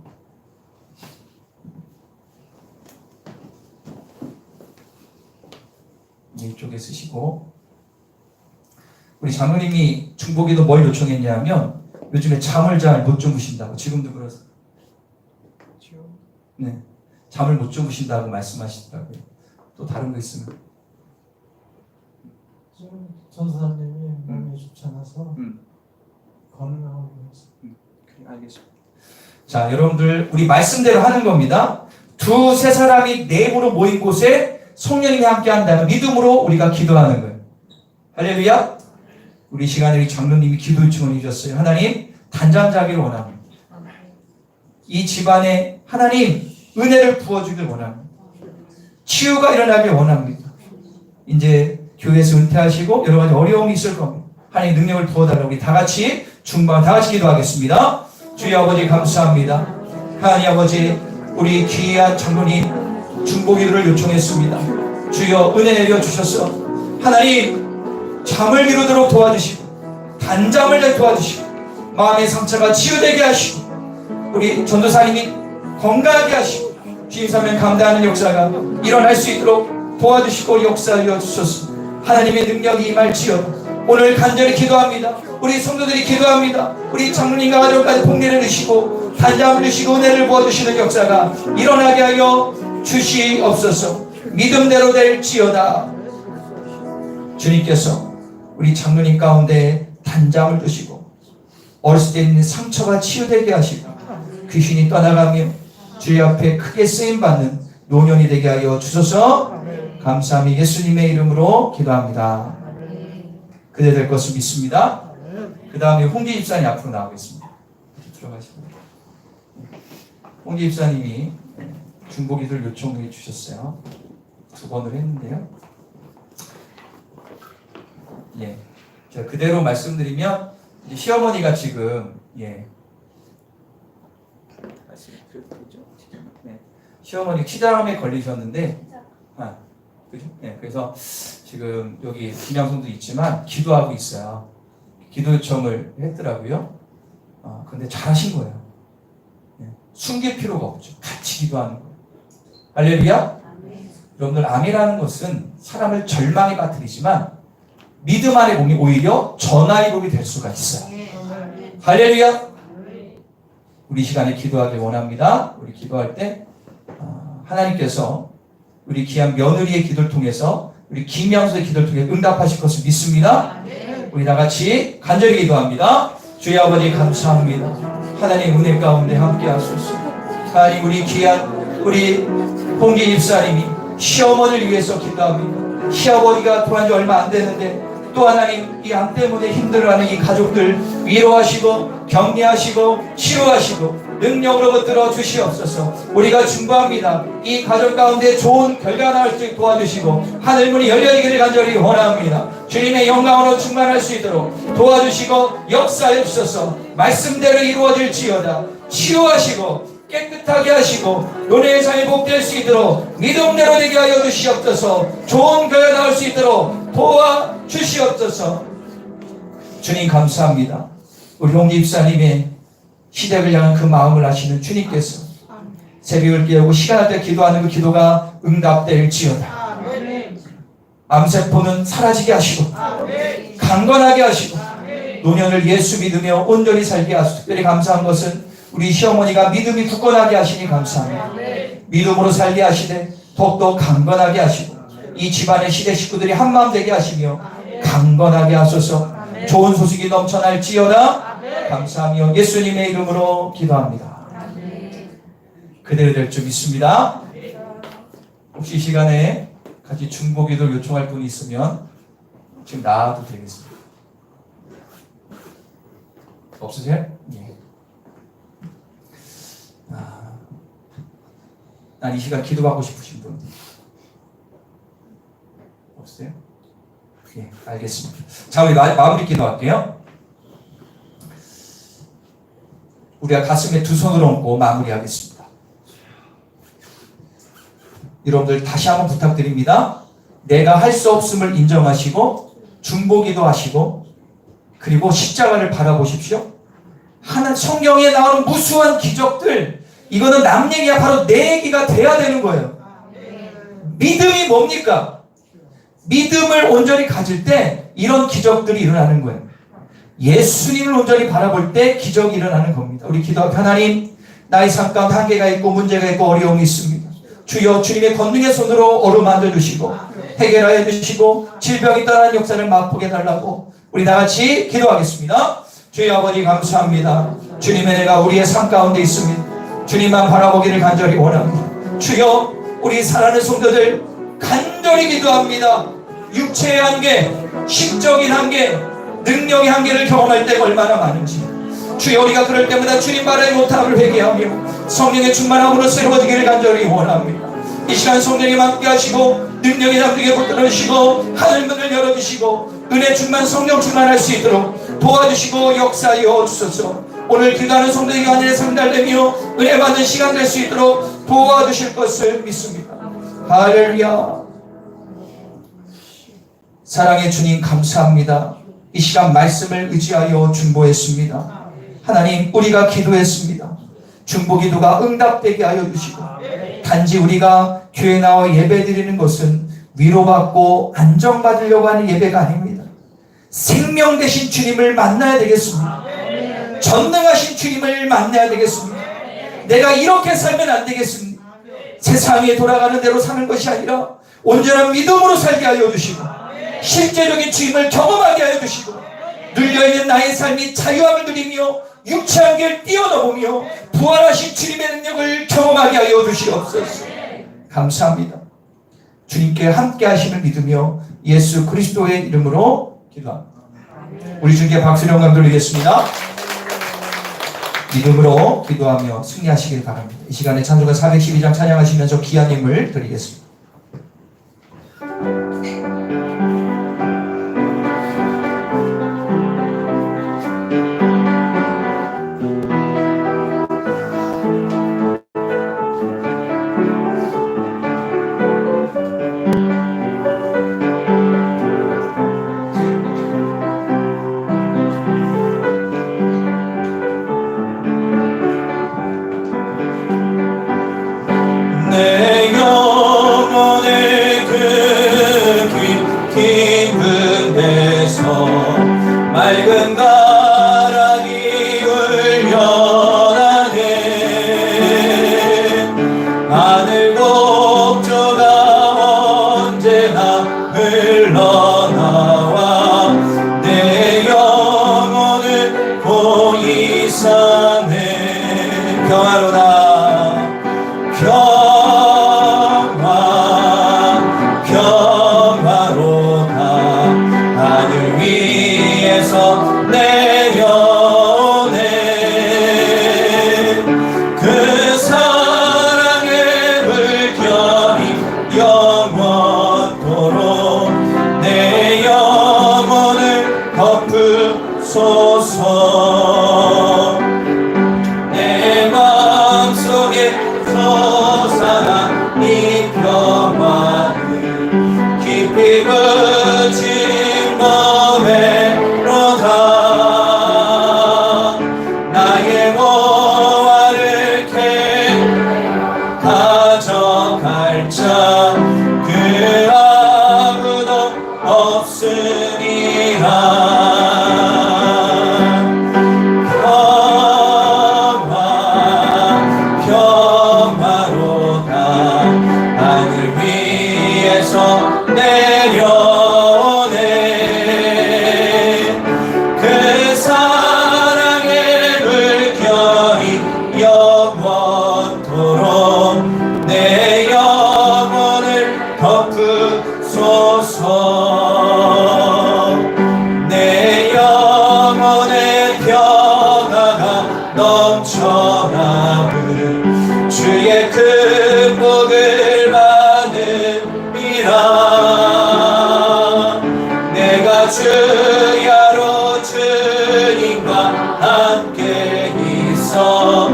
이쪽에 쓰시고, 우리 장로님이 중보기도 뭘 요청했냐면 요즘에 잠을 잘 못 주무신다고. 지금도 그러세요? 네, 잠을 못 주무신다고 말씀하시더라고요. 또 다른 거 있으면. 지금 전사님이 몸이 좋지 않아서 건강하고 있습니다. 알겠습니다. 자, 여러분들 우리 말씀대로 하는 겁니다. 두세 사람이 내 입으로 모인 곳에 성령님이 함께 한다는 믿음으로 우리가 기도하는 거예요. 할렐루야. 우리 시간에 우리 장로님이 기도 요청을 해주셨어요. 하나님, 단잠자기를 원합니다. 이 집안에 하나님 은혜를 부어주길 원합니다. 치유가 일어나길 원합니다. 이제 교회에서 은퇴하시고 여러 가지 어려움이 있을 겁니다. 하나님 능력을 부어달라고 우리 다 같이 다 같이 기도하겠습니다. 주여 아버지 감사합니다. 하나님 아버지, 우리 귀한 장로님 중보기도를 요청했습니다. 주여 은혜 내려주셔서 하나님 잠을 이루도록 도와주시고 단잠을 잘 도와주시고 마음의 상처가 치유되게 하시고 우리 전도사님이 건강하게 하시고 주님 사명 감당하는 역사가 일어날 수 있도록 도와주시고 역사하여 주소서. 하나님의 능력이 임할지어다. 오늘 간절히 기도합니다. 우리 성도들이 기도합니다. 우리 장로님과 가족까지 복리를 넣으시고 단장을 넣으시고 은혜를 부어주시는 역사가 일어나게 하여 주시옵소서. 믿음대로 될지어다. 주님께서 우리 장로님 가운데 단장을 두시고 어렸을 때 있는 상처가 치유되게 하시고 귀신이 떠나가며 주의 앞에 크게 쓰임받는 노년이 되게 하여 주소서. 감사함이 예수님의 이름으로 기도합니다. 그대 될 것을 믿습니다. 그 다음에 홍기 집사님 앞으로 나오겠습니다. 들어가시고. 홍기 집사님이 중보기도를 요청해 주셨어요. 2번을 했는데요. 예, 제가 그대로 말씀드리면 이제 시어머니가 지금 시어머니 치장암에 걸리셨는데, 그죠? 그래서 지금 여기 김양성도 있지만 기도하고 있어요. 기도 요청을 했더라고요. 근데 잘하신 거예요. 숨길 필요가 없죠. 같이 기도하는 거예요. 할렐루야. 여러분들 암이라는 것은 사람을 절망에 빠뜨리지만 믿음 안에 보면 오히려 전화위복이 될 수가 있어요. 할렐루야. 우리 시간에 기도하길 원합니다. 우리 기도할 때 하나님께서 우리 귀한 며느리의 기도를 통해서 우리 김양수의 기도를 통해 응답하실 것을 믿습니다. 우리 다 같이 간절히 기도합니다. 주의 아버지 감사합니다. 하나님 은혜 가운데 함께 하소서. 하나님 우리 귀한 우리 홍기 집사님이 시어머니를 위해서 기도합니다. 시아버지가 돌아간 지 얼마 안 되는데 또 하나님 이 암 때문에 힘들어하는 이 가족들 위로하시고 격려하시고 치유하시고 능력으로 붙들어 주시옵소서. 우리가 중보합니다. 이 가족 가운데 좋은 결과 나올 수 있도록 도와주시고 하늘문이 열려지기를 간절히 원합니다. 주님의 영광으로 충만할 수 있도록 도와주시고 역사해 주셔서 말씀대로 이루어질지어다. 치유하시고 깨끗하게 하시고 은혜의 삶이 복될 수 있도록 믿음대로 되게 하여 주시옵소서. 좋은 결과 나올 수 있도록 도와주시옵소서. 주님 감사합니다. 우리 홍기 집사님의 시댁을 향한 그 마음을 아시는 주님께서 새벽을 깨우고 시간할 때 기도하는 그 기도가 응답될지어다. 암세포는 사라지게 하시고 강건하게 하시고 노년을 예수 믿으며 온전히 살게 하시고 특별히 감사한 것은 우리 시어머니가 믿음이 굳건하게 하시니 감사합니다. 믿음으로 살게 하시되 더욱더 강건하게 하시고 이 집안의 시대 식구들이 한마음 되게 하시며 강건하게 하소서. 좋은 소식이 넘쳐날지어다. 감사하며 예수님의 이름으로 기도합니다. 그대로 될 줄 믿습니다. 혹시 이 시간에 같이 중보기도를 요청할 분이 있으면 지금 나와도 되겠습니다. 없으세요? 예. 난 이 시간 기도하고 싶으신 분 없으세요? 예, 알겠습니다. 자, 우리 마무리 기도할게요. 우리가 가슴에 두 손을 얹고 마무리하겠습니다. 여러분들 다시 한번 부탁드립니다. 내가 할 수 없음을 인정하시고 중보기도 하시고 그리고 십자가를 바라보십시오. 하나님 성경에 나오는 무수한 기적들, 이거는 남 얘기가 바로 내 얘기가 돼야 되는 거예요. 믿음이 뭡니까? 믿음을 온전히 가질 때 이런 기적들이 일어나는 거예요. 예수님을 온전히 바라볼 때 기적이 일어나는 겁니다. 우리 기도할 하나님, 나의 삶 가운데 한계가 있고 문제가 있고 어려움이 있습니다. 주여 주님의 권능의 손으로 어루만져 주시고 해결하여 주시고 질병이 떠나는 역사를 맛보게 달라고 우리 다 같이 기도하겠습니다. 주여 아버지 감사합니다. 주님의 은혜가 우리의 삶 가운데 있습니다. 주님만 바라보기를 간절히 원합니다. 주여 우리 사랑하는 성도들 간절히 기도합니다. 육체의 한계, 심적인 한계, 능력의 한계를 경험할 때가 얼마나 많은지 주여 우리가 그럴 때마다 주님 바라지 못함을 회개하며 성령의 충만함으로 새로워지기를 간절히 원합니다. 이 시간 성령님 함께 하시고 능력의 잠들게 붙들어주시고 하늘문을 열어주시고 은혜 충만 성령 충만할 수 있도록 도와주시고 역사하여 주소서. 오늘 기도하는 성도에게 하늘의 상달되며 은혜 받는 시간 될 수 있도록 도와주실 것을 믿습니다. 할렐루야. 사랑의 주님 감사합니다. 이 시간 말씀을 의지하여 중보했습니다. 하나님 우리가 기도했습니다. 중보기도가 응답되게 하여 주시고 단지 우리가 교회 나와 예배드리는 것은 위로받고 안정받으려고 하는 예배가 아닙니다. 생명 되신 주님을 만나야 되겠습니다. 전능하신 주님을 만나야 되겠습니다. 내가 이렇게 살면 안 되겠습니다. 세상에 돌아가는 대로 사는 것이 아니라 온전한 믿음으로 살게 하여 주시고 실제적인 주님을 경험하게 하여 주시고 눌려있는 나의 삶이 자유함을 누리며 육체한 길 뛰어넘으며 부활하신 주님의 능력을 경험하게 하여 주시옵소서. 감사합니다. 주님께 함께 하심을 믿으며 예수 그리스도의 이름으로 기도합니다. 우리 주님께 박수 영광 돌리겠습니다. 믿음으로 기도하며 승리하시길 바랍니다. 이 시간에 찬송가 412장 찬양하시면서 귀한 힘을 드리겠습니다. 내 영혼의 그 깊은 데서 맑은 가랑이 울려나네. 하늘 곡조가 언제나 흘러나와 내 영혼을 고이 사네. 평화로다 평화로다 하늘 위에서 내려오네. 그 사랑의 물결이 영원토록 내 영혼을 덮으소서. 내 마음속에 솟아난 이 평화는 깊이 그친 너외로다. 나의 모아를 가져갈 자 그 아무도 없으리라. 내려오네. 그 사랑의 물결이 영원토록 내 영혼을 덮으소서. 내 영혼의 평화가 넘쳐나는 주의 큰 복을 받음이라. 내가 주야로 주님과 함께 있어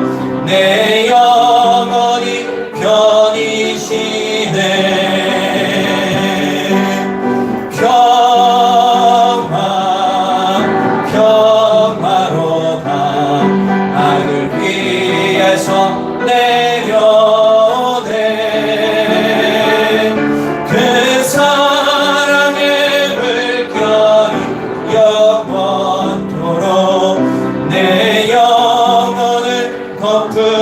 내 영혼이 편이시네. 평화로다 하늘 위에서 내려오네. 그 사랑의 물결이 영원토록 내 영혼을 덮으소서.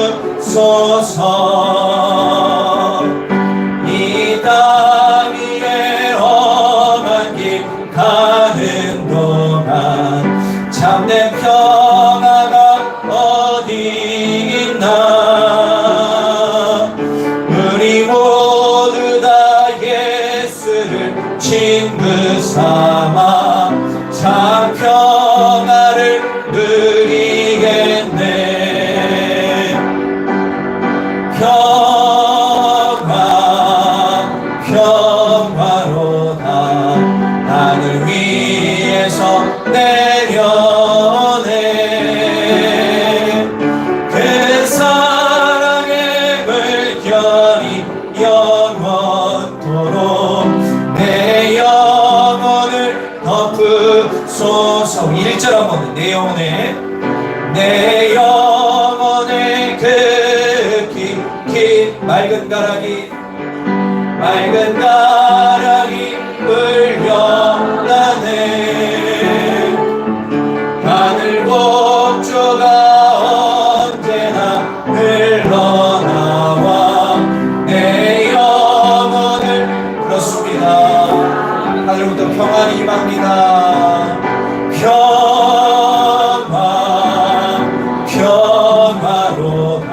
이 땅 위에 험한 길 가는 동안 참된 평화가 어디 있나. 우리 모두 다 예수를 친구 삼아 참 평화를 누리겠네. 평화로다 하늘 위에서 내려오네. 그 사랑의 물결이 영원토록 내 영혼을 덮으소서. 1절 한번 내 영혼의 그 깊이 맑은 가랑이 임합니다. 하늘부터 평안이 임합니다. 평화로다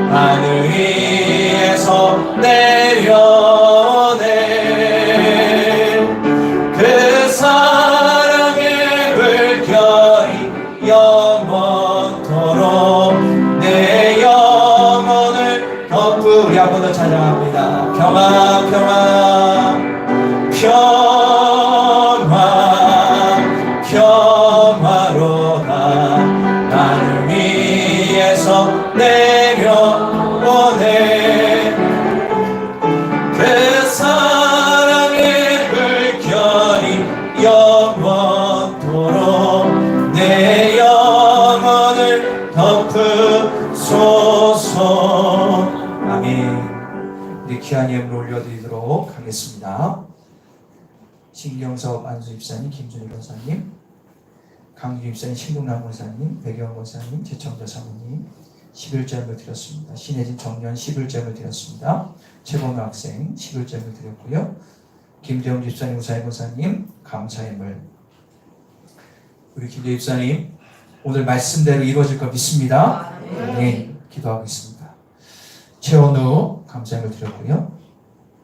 하늘 위에서 내려오네. 그 사랑의 물결이 영원토록 내 영혼을 덮으. 우리 한 번 더 찬양합니다. 평화로다 하늘 위에서 내려오네. 그 사랑의 물결이 영원토록 내 영혼을 덮으소서. 아멘. 우리 귀한 예물을 올려드리도록 하겠습니다. 신경섭 안수 집사님, 김준희 권사님, 강주 집사님, 신동남 권사님, 백영 권사님, 최청자 사모님 11점을 드렸습니다. 신혜진 청년 11점을 드렸습니다. 최범우 학생 11점을 드렸고요. 김대웅 집사님, 우사희 권사님 감사예물. 우리 김대 집사님 오늘 말씀대로 이루어질 걸 믿습니다. 네, 기도하고 있습니다. 최원우 감사예물 드렸고요.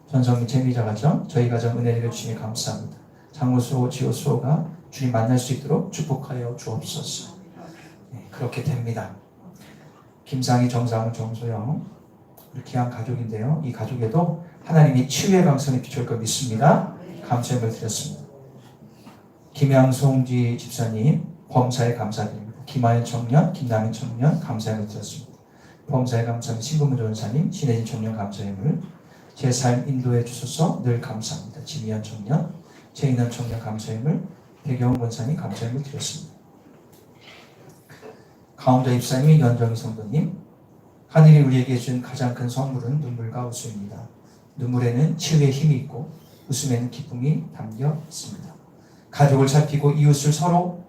전성민 재미자 가정, 저희 가정 은혜를 주시니 감사합니다. 장호수호, 지호수호가 주님 만날 수 있도록 축복하여 주옵소서. 네, 그렇게 됩니다. 김상희, 정상훈, 정소영 우리 귀한 가족인데요. 이 가족에도 하나님이 치유의 강선이 비춰올 걸 믿습니다. 감사를 드렸습니다. 김양송지 집사님 범사에 감사드립니다. 김하연 청년, 김남인 청년 감사를 드렸습니다. 범사에 감사합니다. 신금문 전사님, 신혜진 청년 감사함을 제 삶 인도해 주셔서 늘 감사합니다. 지미연 청년, 최인원 청년 감사함을 백영훈 권사님 감사함을 드렸습니다. 가운자 입사님, 연정희 성도님, 하늘이 우리에게 준 가장 큰 선물은 눈물과 웃음입니다. 눈물에는 치유의 힘이 있고 웃음에는 기쁨이 담겨 있습니다. 가족을 살피고 이웃은 서로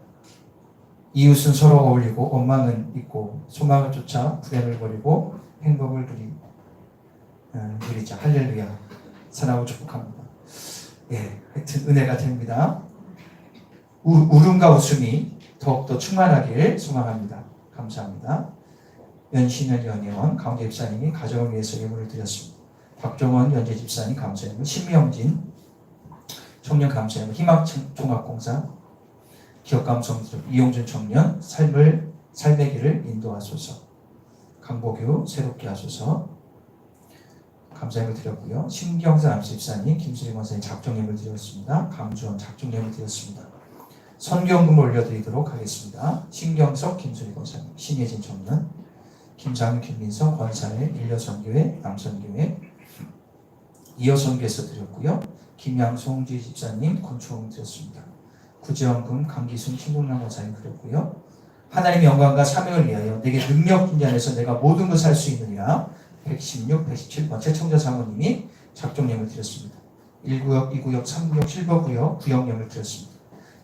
어울리고 원망은 있고 소망을 쫓아 불행을 버리고 행복을 누리자. 할렐루야. 사랑하고 축복합니다. 예, 하여튼 은혜가 됩니다. 울음과 웃음이 더욱더 충만하길 소망합니다. 감사합니다. 연신현 연예원 강재 집사님이 가정을 위해서 예물을 드렸습니다. 박종원 연재 집사님 감사합니다. 신명진 청년 감사합니다. 희망종합공사 기업감성 이용준 청년 삶의 길을 인도하소서. 강보규 새롭게 하소서. 감사함을 드렸고요. 신경선 암수집사님, 김수리 권사님 작정예물 드렸습니다. 감주원 작정예물 드렸습니다. 선경금 올려드리도록 하겠습니다. 신경석, 김수리 권사님, 신예진 청년, 김상윤, 김민석 권사의 일려선교회, 남선교회, 이어선교에서 드렸고요. 김양송지 집사님 권총금 드렸습니다. 구지원금, 강기순, 신동남 권사님 드렸고요. 하나님의 영광과 사명을 위하여 내게 능력 준 자 안에서 내가 모든 것을 할 수 있느니라. 116, 117번 최청자 사모님이 작정예물 드렸습니다. 1구역, 2구역, 3구역, 7번구역 구역예물 드렸습니다.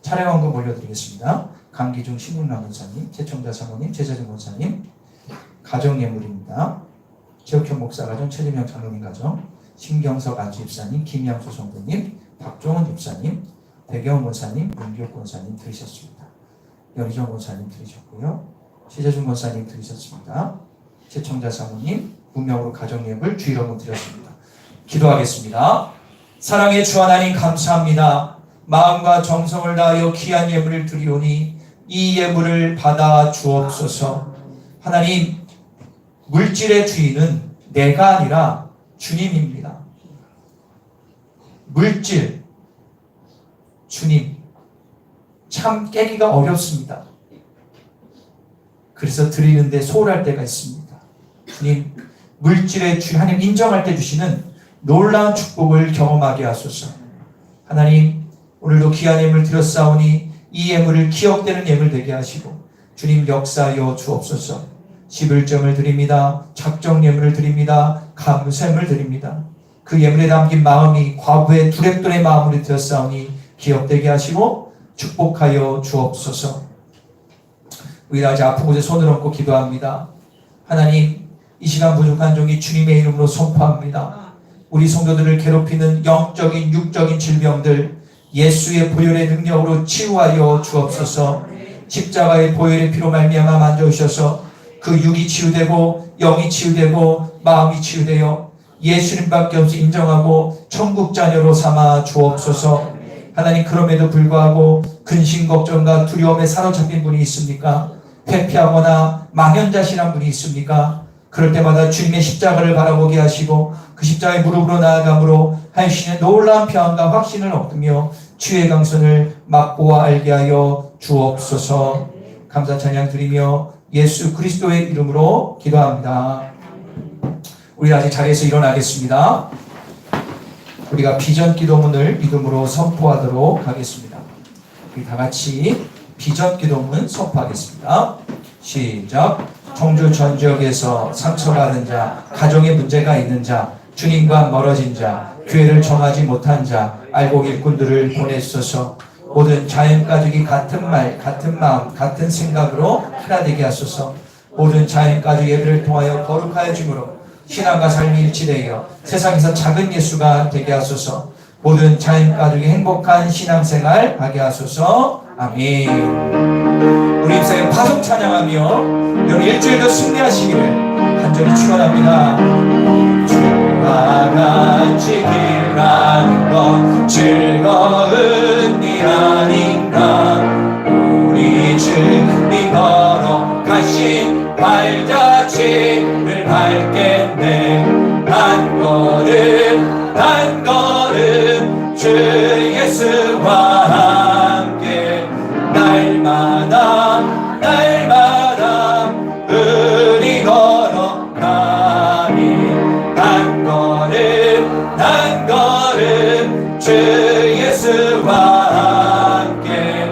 차량원금 올려드리겠습니다. 강기중, 신동남 권사님, 최청자 사모님, 최재준 권사님 가정예물입니다. 지역형 목사 가정, 최재명 장로님 가정, 신경석 안수 집사님, 김양수 성도님, 박종원 집사님, 백영훈 권사님, 윤기옥 권사님 들으셨습니다. 연희정 권사님 들으셨고요. 최재준 권사님 들으셨습니다. 최청자 사모님, 무명으로 가정예물 주일원금 드렸습니다. 기도하겠습니다. 사랑의 주 하나님 감사합니다. 마음과 정성을 다하여 귀한 예물을 드리오니 이 예물을 받아 주옵소서. 하나님, 물질의 주인은 내가 아니라 주님입니다. 물질, 주님, 참 깨기가 어렵습니다. 그래서 드리는데 소홀할 때가 있습니다. 주님, 물질의 주 하나님 인정할 때 주시는 놀라운 축복을 경험하게 하소서. 하나님, 오늘도 귀한 예물 드렸사오니 이 예물을 기억되는 예물 되게 하시고 주님 역사하여 주옵소서. 11점을 드립니다. 작정 예물을 드립니다. 감사함을 드립니다. 그 예물에 담긴 마음이 과부의 두랩돈의 마음으로 드렸사오니 기억되게 하시고 축복하여 주옵소서. 우리 아직 아픈 곳에 손을 얹고 기도합니다. 하나님, 이 시간 부족한 종이 주님의 이름으로 선포합니다. 우리 성도들을 괴롭히는 영적인 육적인 질병들 예수의 보혈의 능력으로 치유하여 주옵소서. 십자가의 보혈의 피로 말미암아 만져주셔서 그 육이 치유되고 영이 치유되고 마음이 치유되어 예수님밖에 없이 인정하고 천국 자녀로 삼아 주옵소서. 하나님, 그럼에도 불구하고 근심 걱정과 두려움에 사로잡힌 분이 있습니까? 회피하거나 망연자실한 분이 있습니까? 그럴 때마다 주님의 십자가를 바라보게 하시고 그 십자가의 무릎으로 나아감으로 한신의 놀라운 평안과 확신을 얻으며 주의 강선을 맛보아 알게 하여 주옵소서. 감사 찬양 드리며 예수 그리스도의 이름으로 기도합니다. 우리 아직 자리에서 일어나겠습니다. 우리가 비전 기도문을 믿음으로 선포하도록 하겠습니다. 우리 다 같이 비전 기도문 선포하겠습니다. 시작. 청주 전 지역에서 상처받은 자, 가정에 문제가 있는 자, 주님과 멀어진 자, 교회를 정하지 못한 자, 알곡 일꾼들을 보내소서. 모든 자연가족이 같은 말, 같은 마음, 같은 생각으로 하나 되게 하소서. 모든 자연가족 예배를 통하여 거룩하여 주므로 신앙과 삶이 일치되어 세상에서 작은 예수가 되게 하소서. 모든 자연가족이 행복한 신앙생활 하게 하소서. 아멘. 우리 인생의 파송 찬양하며 여러분 일주일도 승리하시기를 간절히 축원합니다. 주와 같이 길가는 건 즐거운 일 아닌가. 우리 주님 걸어가신 발자취를 밟겠네. 한 걸음 한 걸음 주 예수와 함께 날마다 날마다 우리 걸어가니 한 걸음 주 예수와 함께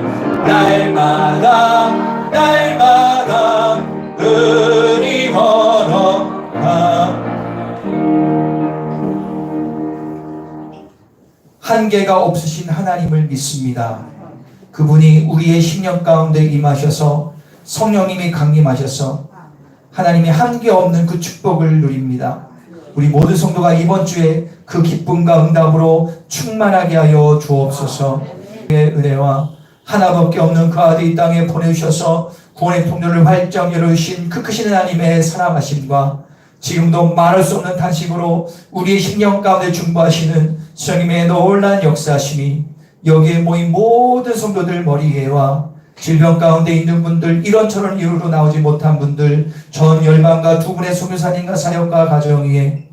날마다 날마다 우리 걸어가. 한계가 없으신 하나님을 믿습니다. 그분이 우리의 심령 가운데 임하셔서 성령님이 강림하셔서 하나님의 한계 없는 그 축복을 누립니다. 우리 모든 성도가 이번 주에 그 기쁨과 응답으로 충만하게 하여 주옵소서. 의 은혜와 하나밖에 없는 그 아들 이 땅에 보내주셔서 구원의 통로를 활짝 열어주신 그 크신 하나님의 사랑하심과 지금도 말할 수 없는 탄식으로 우리의 심령 가운데 중보하시는 성령님의 놀라운 역사하심이 여기에 모인 모든 성도들 머리 위에와 질병 가운데 있는 분들, 이런저런 이유로 나오지 못한 분들, 전 열방과 두 분의 선교사님과 사역과 가정 위에,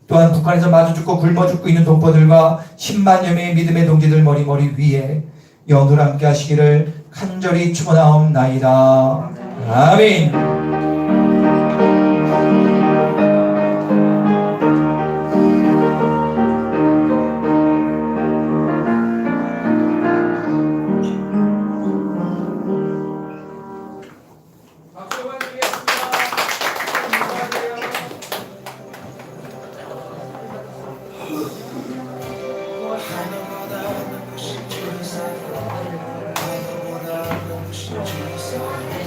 또한 북한에서 마주 죽고 굶어 죽고 있는 동포들과 10만여 명의 믿음의 동지들 머리 위에 영으로 함께 하시기를 간절히 축원하옵나이다. 아멘.